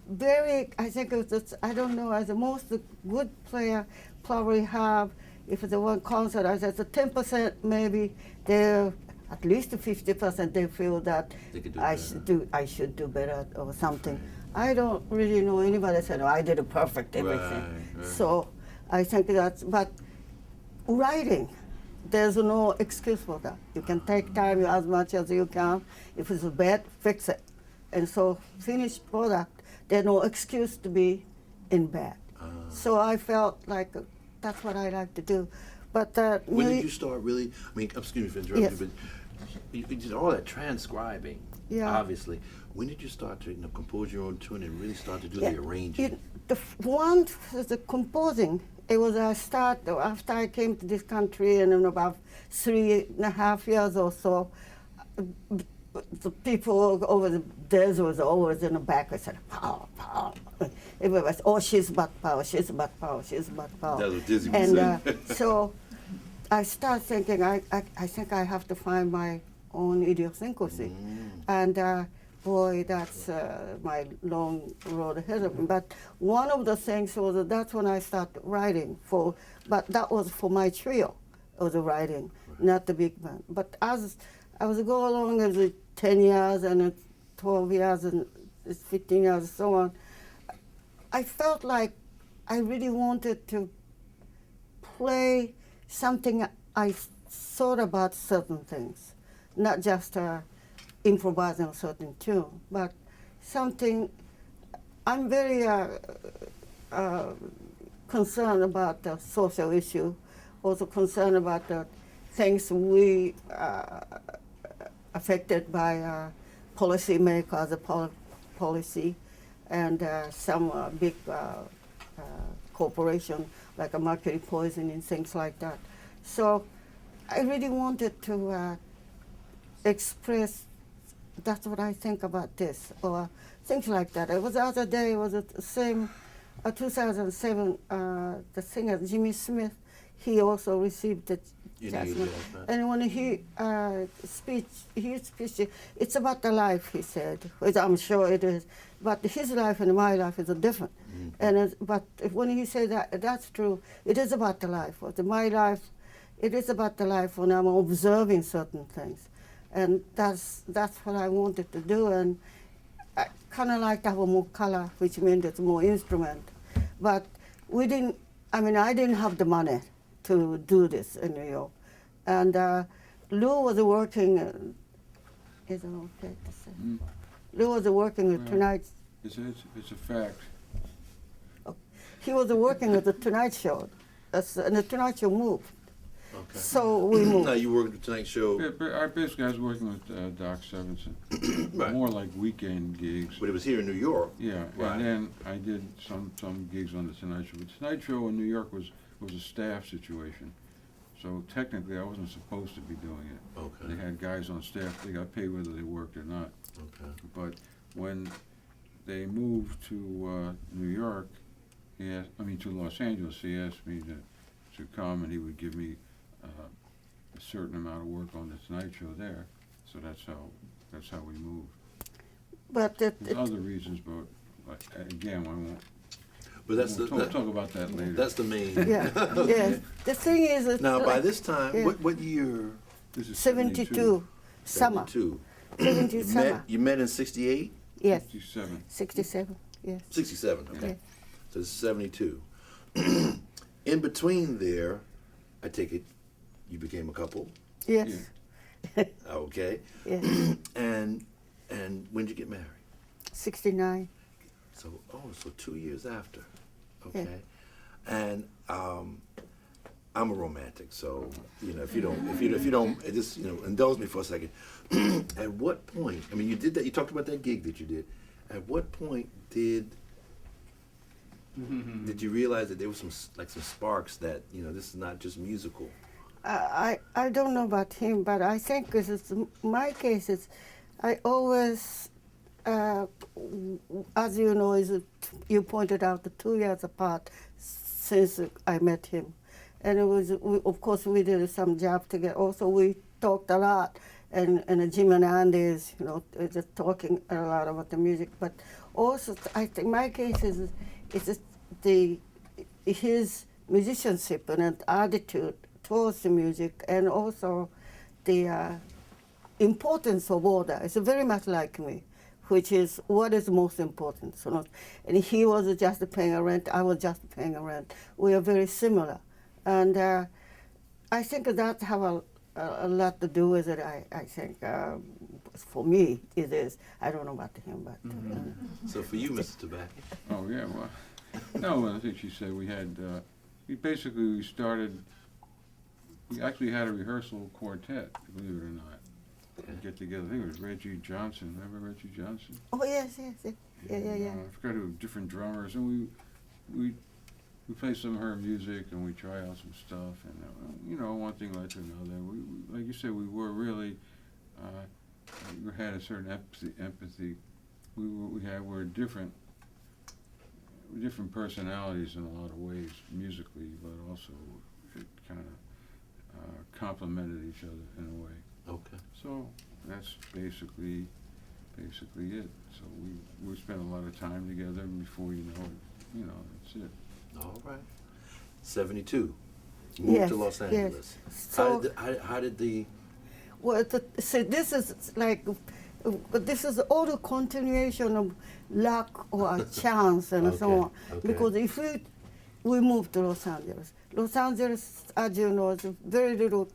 very, I think it was just, I don't know, as the most good player probably have, if it's a one concert, I said, so 10% maybe, they're at least 50% they feel that They could do I better. I should do better or something. I don't really know anybody that said, oh, I did it perfect, everything. Right. So I think that's, but writing, there's no excuse for that. You can take time as much as you can. If it's bad, fix it. And so finished product, there's no excuse to be in bad. So I felt like that's what I like to do. But When did you start really? I mean, excuse me for interrupting, Yes. but you did all that transcribing. Yeah. Obviously, when did you start to compose your own tune and really start to do the arranging? One was the composing. It was I start after I came to this country, and in about 3.5 years or so, the people over there was always in the back. I said, power, power. Everybody was, oh, she's about power, she's about power, she's about power. That's what Dizzy was And saying. so I started thinking, I think I have to find my own idiosyncrasy. And boy, that's my long road ahead of me. But one of the things was that's when I started writing for, but that was for my trio, it was the writing, not the big band. But as I was going along as 10 years and 12 years and 15 years and so on, I felt like I really wanted to play something I thought about certain things, not just improvising a certain tune, but something. I'm very concerned about the social issue, also concerned about the things we affected by policymakers, policy, and some big corporation like a mercury poisoning, things like that. So I really wanted to express that's what I think about this, or things like that. It was the other day, it was the same, 2007, the singer Jimmy Smith, he also received the judgment. And when he speech, it's about the life, he said, which I'm sure it is, but his life and my life is different. And but when he said that, that's true, it is about the life. But my life, it is about the life when I'm observing certain things. And that's what I wanted to do, and I kind of like to have more color, which means it's more instrument. But we didn't, I didn't have the money to do this in New York. And Lou was working, is it okay to say? Lou was working with Tonight. It's a fact. He was working at the Tonight Show, and the Tonight Show moved. Okay. So we moved. Now you work at the Tonight Show, Basically, I was working with Doc Stevenson, Right. more like weekend gigs. but it was here in New York. Yeah, Right. and then I did some gigs on the Tonight Show. The Tonight Show in New York was a staff situation, so technically I wasn't supposed to be doing it. Okay. They had guys on staff; they got paid whether they worked or not. Okay. But when they moved to New York, to Los Angeles, he asked me to come, and he would give me a certain amount of work on the Tonight Show there. So that's how we moved. But There's other reasons, but again, I won't. But that's we'll talk about that later. That's the main. yeah, yeah. The thing is, it's Now, by like this time, Yeah. what year? This is 72 summer. 72. 72 You summer. met. You met in '68. Yes, 57. 67. Yes. 67. Okay. Yeah. So it's 72. In between there, I take it, you became a couple. Yes. Okay. Yes. And when did you get married? 69. So 2 years after. Okay. And I'm a romantic, so if you don't just indulge me for a second. At what point? I mean, you did that. You talked about that gig that you did. At what point did you realize that there was some sparks that this is not just musical? I don't know about him, but I think this is my case. Is I always, as you know, you pointed out the 2 years apart since I met him, and it was, of course, we did some job together. Also, we talked a lot, and Jim and Andy's, just talking a lot about the music. But also, I think my case is just his musicianship and attitude towards the music, and also the importance of order. It's very much like me, which is what is most important. And he was just paying a rent, I was just paying a rent. We are very similar. And I think that have a lot to do with it, I think. For me, it is. I don't know about him, but... So for you, Mr. Tabaki? Oh, yeah, well, no, I think she said we had, we started, we actually had a rehearsal quartet, believe it or not. Get together. I think it was Reggie Johnson. Remember Reggie Johnson? Oh, yes. Yeah. I forgot who, different drummers, and we play some of her music, and we try out some stuff, and one thing led to another. We like you said, we were really, we had a certain empathy. We're different personalities in a lot of ways, musically, but also it kind of complemented each other in a way. Okay. So that's basically it. So we spent a lot of time together, and before you know it, that's it. All right. 72. Moved to Los Angeles. Yes. So How did the... Well, so this is like, this is all the continuation of luck or a chance and so on. Okay. Because if we moved to Los Angeles, as you know, is very little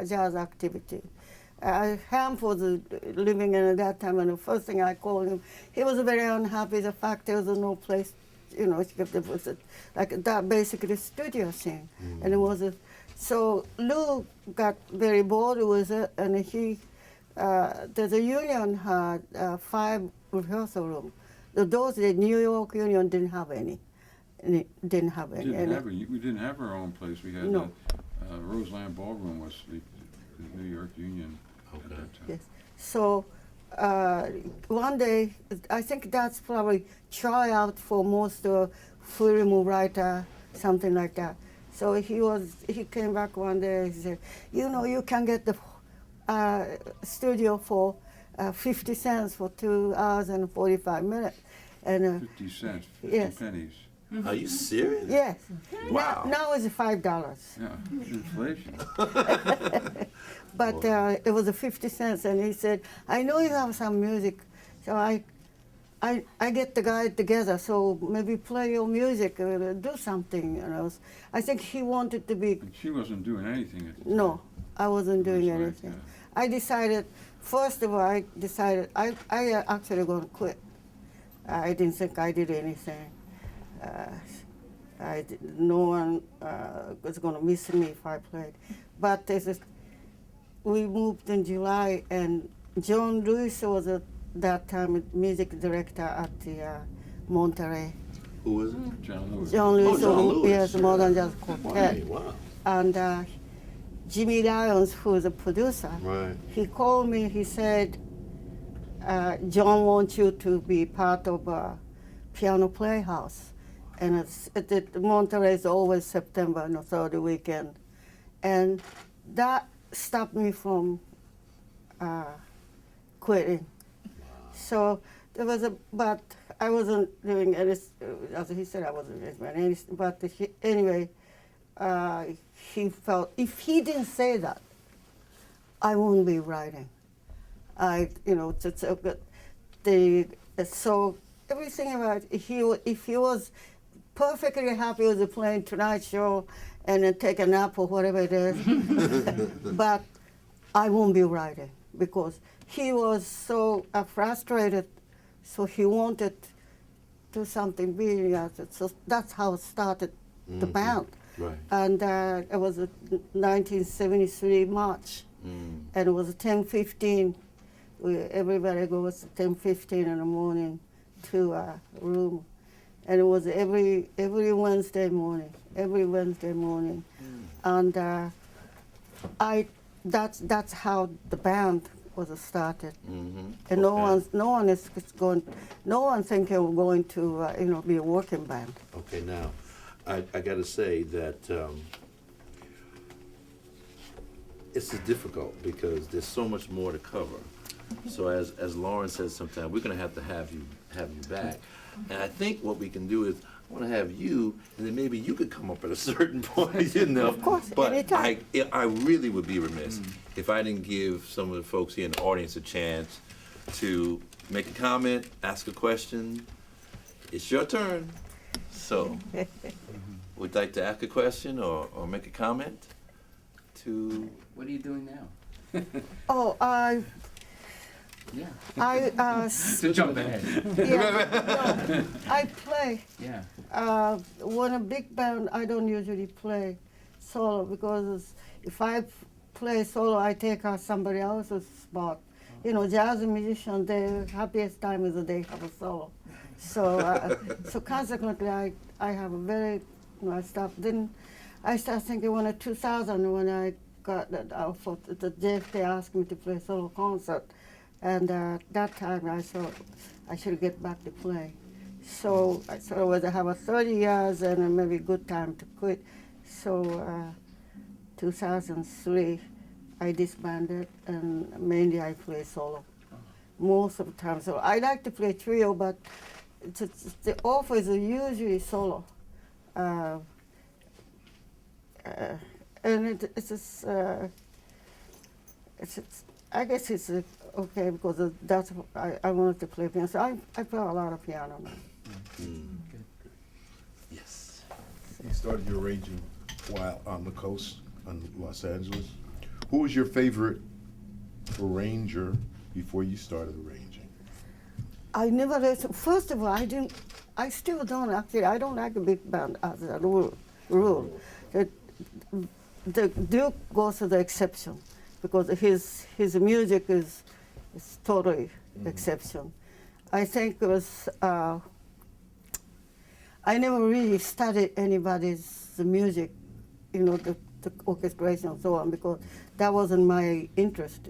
jazz activity. Ham was living in at that time, and the first thing I called him, he was very unhappy. The fact there was no place, it was like that basically studio scene, and it was so Lou got very bored with it, and he the union had 5 rehearsal rooms. The New York Union didn't have any. We didn't have our own place. We had Roseland Ballroom was the New York Union at that time. Yes. So one day, I think that's probably tryout for most film writer, something like that. So he came back one day and he said, you can get the studio for 50 cents for 2 hours and 45 minutes. And 50 cents, 50 pennies. Are you serious? Yes. Wow. Now it's $5. Yeah, inflation. But it was 50 cents, and he said, I know you have some music, so I get the guy together, so maybe play your music, do something. I think he wanted to be... And she wasn't doing anything at the time. No, I wasn't doing That's right, anything. yeah. I decided, first of all, I actually going to quit. I didn't think I did anything. No one was going to miss me if I played. But we moved in July, and John Lewis was at that time music director at the Monterey. Who was it? John Lewis. John Lewis, John Lewis. Yes, Modern Jazz Quartet. Wow. And Jimmy Lyons, who is a producer, Right. he called me, he said, John wants you to be part of a piano playhouse. And Monterey is always September, so the weekend. And that stopped me from quitting. So there was but I wasn't doing any, as he said, I wasn't doing anything. But anyway, he felt, if he didn't say that, I wouldn't be writing. So everything about, if he was perfectly happy with playing Tonight Show and then take a nap or whatever it is, but I won't be writing because he was so frustrated, so he wanted to do something big. So that's how it started the band. Right. And it was 1973 March, and it was 10:15. Everybody goes 10:15 in the morning to a room. And it was every Wednesday morning, and that's how the band was started. And no one thinking we're going to be a working band. Okay, now I got to say that it's difficult because there's so much more to cover. So as Loren says, sometimes we're going to have you back. And I think what we can do is I want to have you, and then maybe you could come up at a certain point, you know. Of course, but anytime. I really would be remiss if I didn't give some of the folks here in the audience a chance to make a comment, ask a question. It's your turn. So, would you like to ask a question or make a comment to? What are you doing now? Oh, Yeah. To jump ahead. no, I play. Yeah. When a big band, I don't usually play solo because if I play solo, I take out somebody else's spot. You know, jazz musicians, their happiest time is the day have a solo. So, so consequently, I have a very, I stopped. Then I started thinking when in 2000 when I got that offer, the JFK asked me to play solo concert, and that time I thought I should get back to play. So I thought I have a 30 years and maybe good time to quit. So 2003, I disbanded and mainly I play solo most of the time. So I like to play trio, but the offers are usually solo. And I guess it's okay because that's I wanted to play piano. So I play a lot of piano now. Yes. You started your arranging while on the coast in Los Angeles. Who was your favorite arranger before you started arranging? I never listened. First of all, I still don't actually. I don't like a big band as a rule. The Duke goes to the exception because his music is totally exception. I think it was. I never really studied anybody's music, you know, the orchestration and so on, because that wasn't my interest.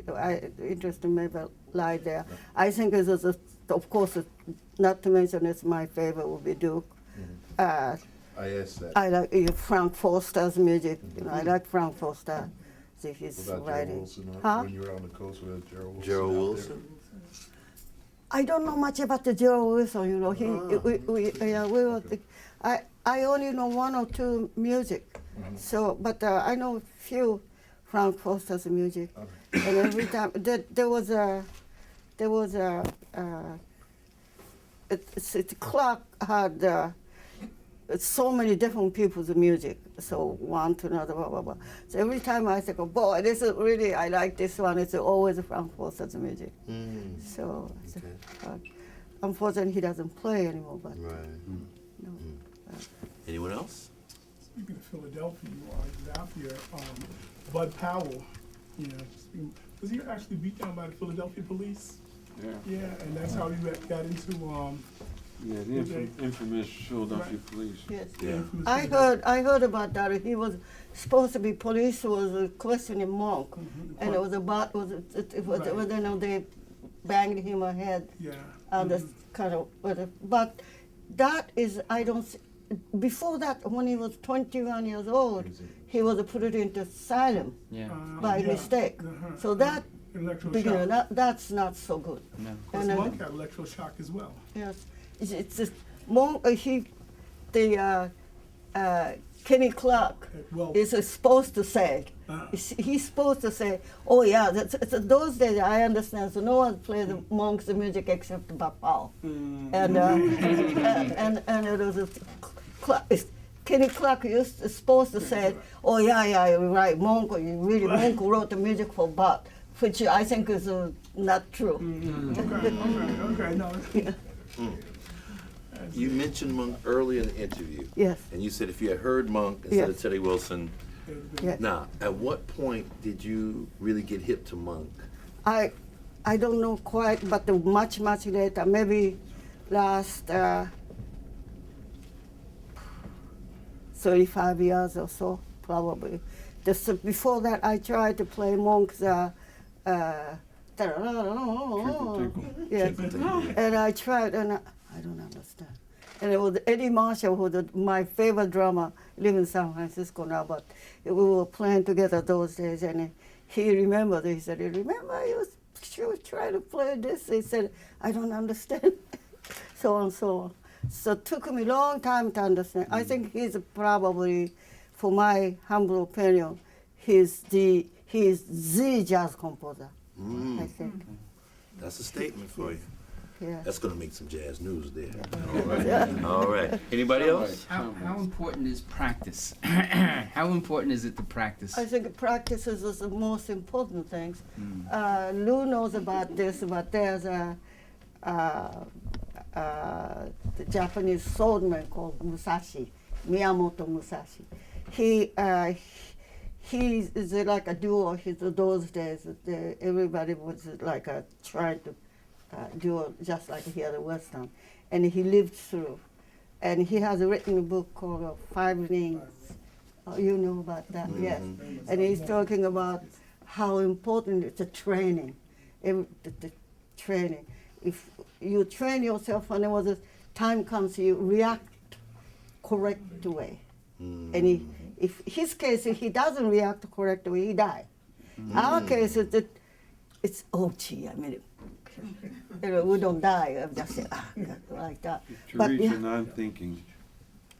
Interest maybe lie there. I think it was, of course, not to mention it's my favorite would be Duke. I asked that. I like Frank Foster's music. You know, I like Frank Foster. His About Gerald writing. Wilson, Huh? when you were on the coast with Gerald Wilson? Gerald out Wilson? I don't know much about the Gerald Wilson. You know, we were. I only know one or two music. So, but I know a few Frank Foster's music. Okay. And every time there was a Clark had so many different people's music. So one to another, blah blah blah. So every time I think, oh boy, this is really I like this one. It's always Frank Foster's music. So, unfortunately, he doesn't play anymore. But no. Anyone else? Speaking of Philadelphia, Philadelphia, Bud Powell, you know, was he actually beat down by the Philadelphia police? Yeah. Yeah, and that's how he got into Yeah, the infamous Philadelphia police. Yes. Yeah. I heard about that. He was supposed to be police was questioning Monk, and it was about it was Right. you know they banged him ahead. Yeah. And this kind of but that is I don't. Before that, when he was 21 years old, he was put into asylum Yeah. by mistake. So that beginning, that's not so good. No. Because And, Monk had electroshock as well. yes, it's just Monk. Kenny Clark Well, is supposed to say. He's supposed to say, "Oh yeah, those days I understand. So no one played the Monk's music except Bob Powell." And it was Kenny Clark supposed to say, "Oh yeah, you're right. Monk wrote the music for Bob," which I think is not true. Okay, no. You mentioned Monk early in the interview. Yes. And you said if you had heard Monk instead of Yes. Teddy Wilson. Yes. Now, at what point did you really get hip to Monk? I don't know quite, but much later, maybe last 35 years or so, probably. Before that, I tried to play Monk's. Tinkle, tinkle. Yeah, and I tried, and I don't understand. And it was Eddie Marshall, who was my favorite drummer, live in San Francisco now, but we were playing together those days, and he remembered. He said, "Remember, she was trying to play this." He said, "I don't understand," so on, so on. So it took me a long time to understand. I think he's probably, for my humble opinion, he's the jazz composer. I think. That's a statement for you. Yeah. That's going to make some jazz news there. Yeah. All right. Anybody else? How important is practice? How important is it to practice? I think practice is the most important thing. Lou knows about this, but there's the Japanese swordman called Musashi, Miyamoto Musashi. He is like a duo. Those days, everybody was like trying to duo just like here at Western, and he lived through. And he has written a book called Five Rings. Oh, you know about that, yes. And he's talking about how important it's the training, the training. If you train yourself, and there was a time comes you react correct way. And if his case, if he doesn't react the correct way, he dies. Our case is that it's gee, I mean, we don't die. I'm just saying, like that. To But reach yeah. a non-thinking,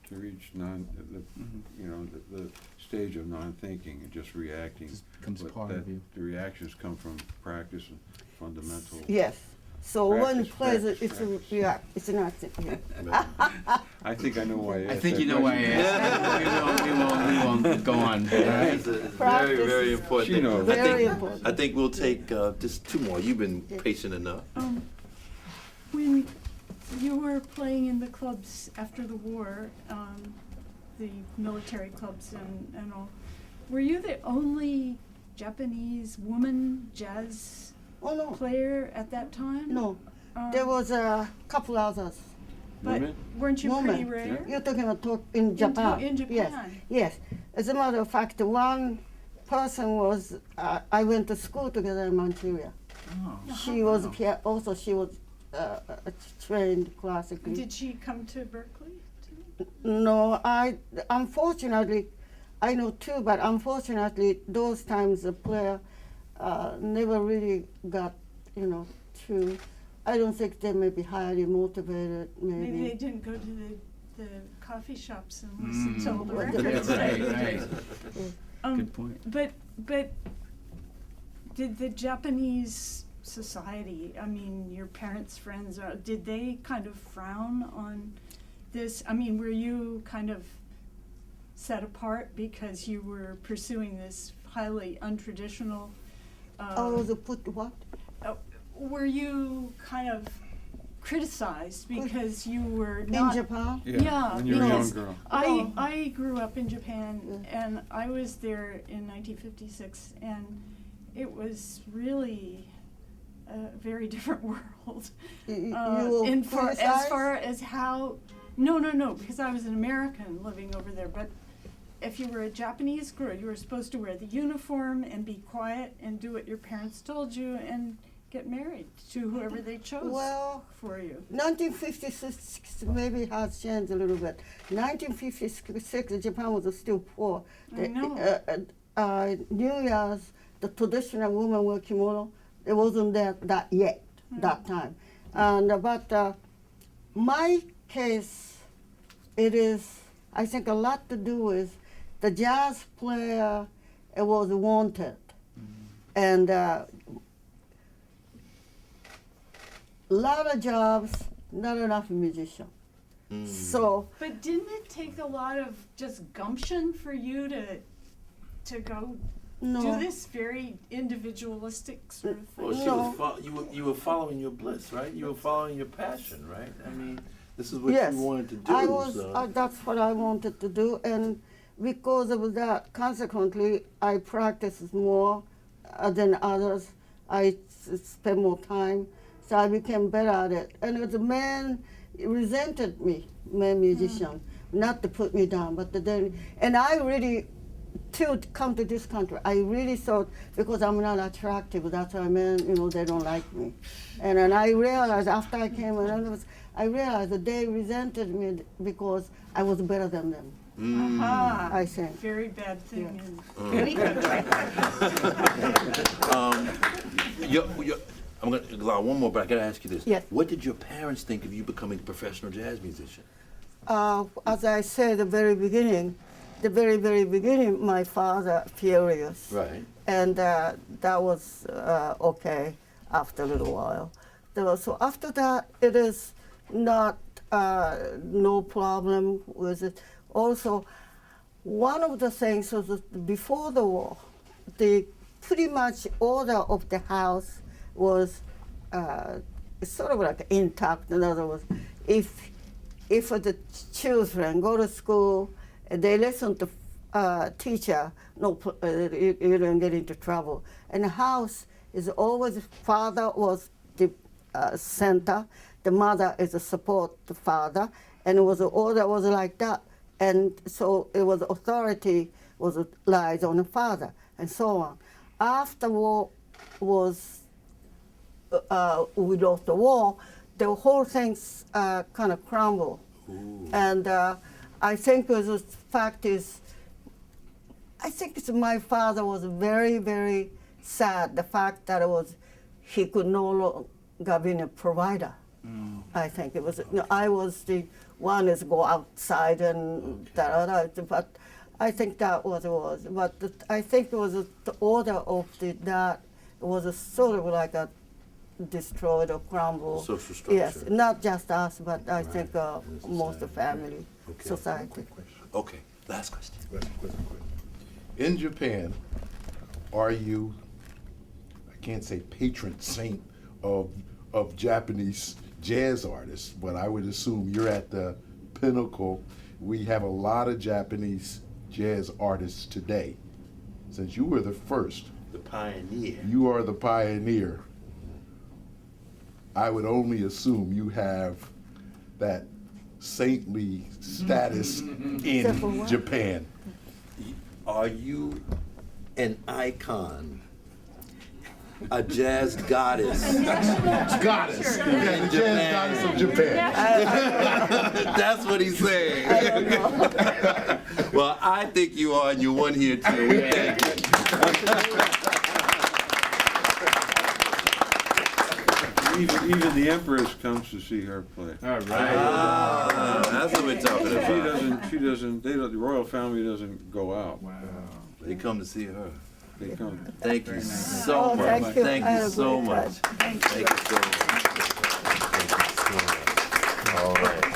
to reach the stage of non-thinking and just reacting. Becomes but part that of you. The reactions come from practice and fundamental. Yes. So when Practice, he plays practice, it, it's practice. a react. It's not. Yeah. I think I know why I asked I think that you know why I question. asked. We won't go on. It's very, Practice very is important. She knows. very important. I think we'll take just two more. You've been patient enough. When you were playing in the clubs after the war, the military clubs and all, were you the only Japanese woman jazz Oh no, player at that time? no. Um, There was a couple others. But Women? weren't you pretty Woman. rare? You're talking about in Japan. In Yes, Japan. yes. As a matter of fact, one person was. I went to school together in Manchuria. Oh. She was also she was trained classically. Did she come to Berkeley too? No, unfortunately, I know two, but unfortunately, those times the player never really got, to. I don't think they may be highly motivated. Maybe they didn't go to the coffee shops and listen to all the Well, records. Right. Um, Good point. But did the Japanese society, I mean, your parents' friends, did they kind of frown on this? I mean, were you kind of set apart because you were pursuing this highly untraditional? What? Were you kind of criticized because you were In not? Japan? Yeah, when you were a young because girl. I grew up in Japan, and I was there in 1956, and it was really a very different world. You were As criticized? far as how, no, because I was an American living over there, but if you were a Japanese girl, you were supposed to wear the uniform and be quiet and do what your parents told you and get married to whoever they chose Well, for you. 1956 maybe has changed a little bit. 1956, Japan was still poor. I know. New Year's, the traditional woman wear kimono, it wasn't that yet, that time. And but my case, it is, I think, a lot to do with the jazz player. It was wanted, and a lot of jobs, not enough musician. So But didn't it take a lot of just gumption for you to go no. do this very individualistic sort of thing? Well, she No. was you were following your bliss, right? You were following your passion, right? I mean, this is what Yes, you wanted to do. I was. so. That's what I wanted to do, and because of that, consequently, I practiced more than others. I spent more time, so I became better at it. And the man resented me, man musician, not to put me down, but then, and I really. To come to this country, I really thought because I'm not attractive, that's why men, they don't like me. And then I realized after I came, and I realized that they resented me because I was better than them. Aha. I think. Very bad thing Yeah. in any country. I'm gonna allow one more, but I gotta ask you this. Yes. What did your parents think of you becoming a professional jazz musician? As I said at the very beginning, my father furious. Right. And that was okay after a little while. So after that, it is not no problem with it. Also, one of the things was that before the war, the pretty much order of the house was sort of like intact. In other words, if the children go to school, they listen to teacher, you don't get into trouble. And the house is always, father was the center, the mother is a support the father, and it was the order was like that. And so it was authority lies on the father, and so on. After war was, we lost the war, the whole thing's kind of crumbled. Ooh. And I think the fact is, I think it's my father was very, very sad, the fact that he could no longer be a provider. Mm. I think it was, I was the one is go outside and but I think that was it was. But I think it was the order of that was a sort of like a destroyed or crumbled. Social structure. Yes, not just us, but I think most of the family, Okay. society. Okay, last question. In Japan, are you, I can't say patron saint of Japanese jazz artists, but I would assume you're at the pinnacle. We have a lot of Japanese jazz artists today. Since you were the first, The pioneer. you are the pioneer. I would only assume you have that saintly status in Japan. Are you an icon? A jazz goddess? Goddess. Okay, the jazz goddess of Japan. That's what he's saying. I don't know. Well, I think you are, and you won here too. We thank you. Even the Empress comes to see her play. All right. That's what we're talking about. The royal family doesn't go out. Wow. They come to see her. They come. Thank you Very nice. so Oh, much. thank you. Thank I you had a so great much. time. Thank you. Thank you so much. Thank you so much. All right.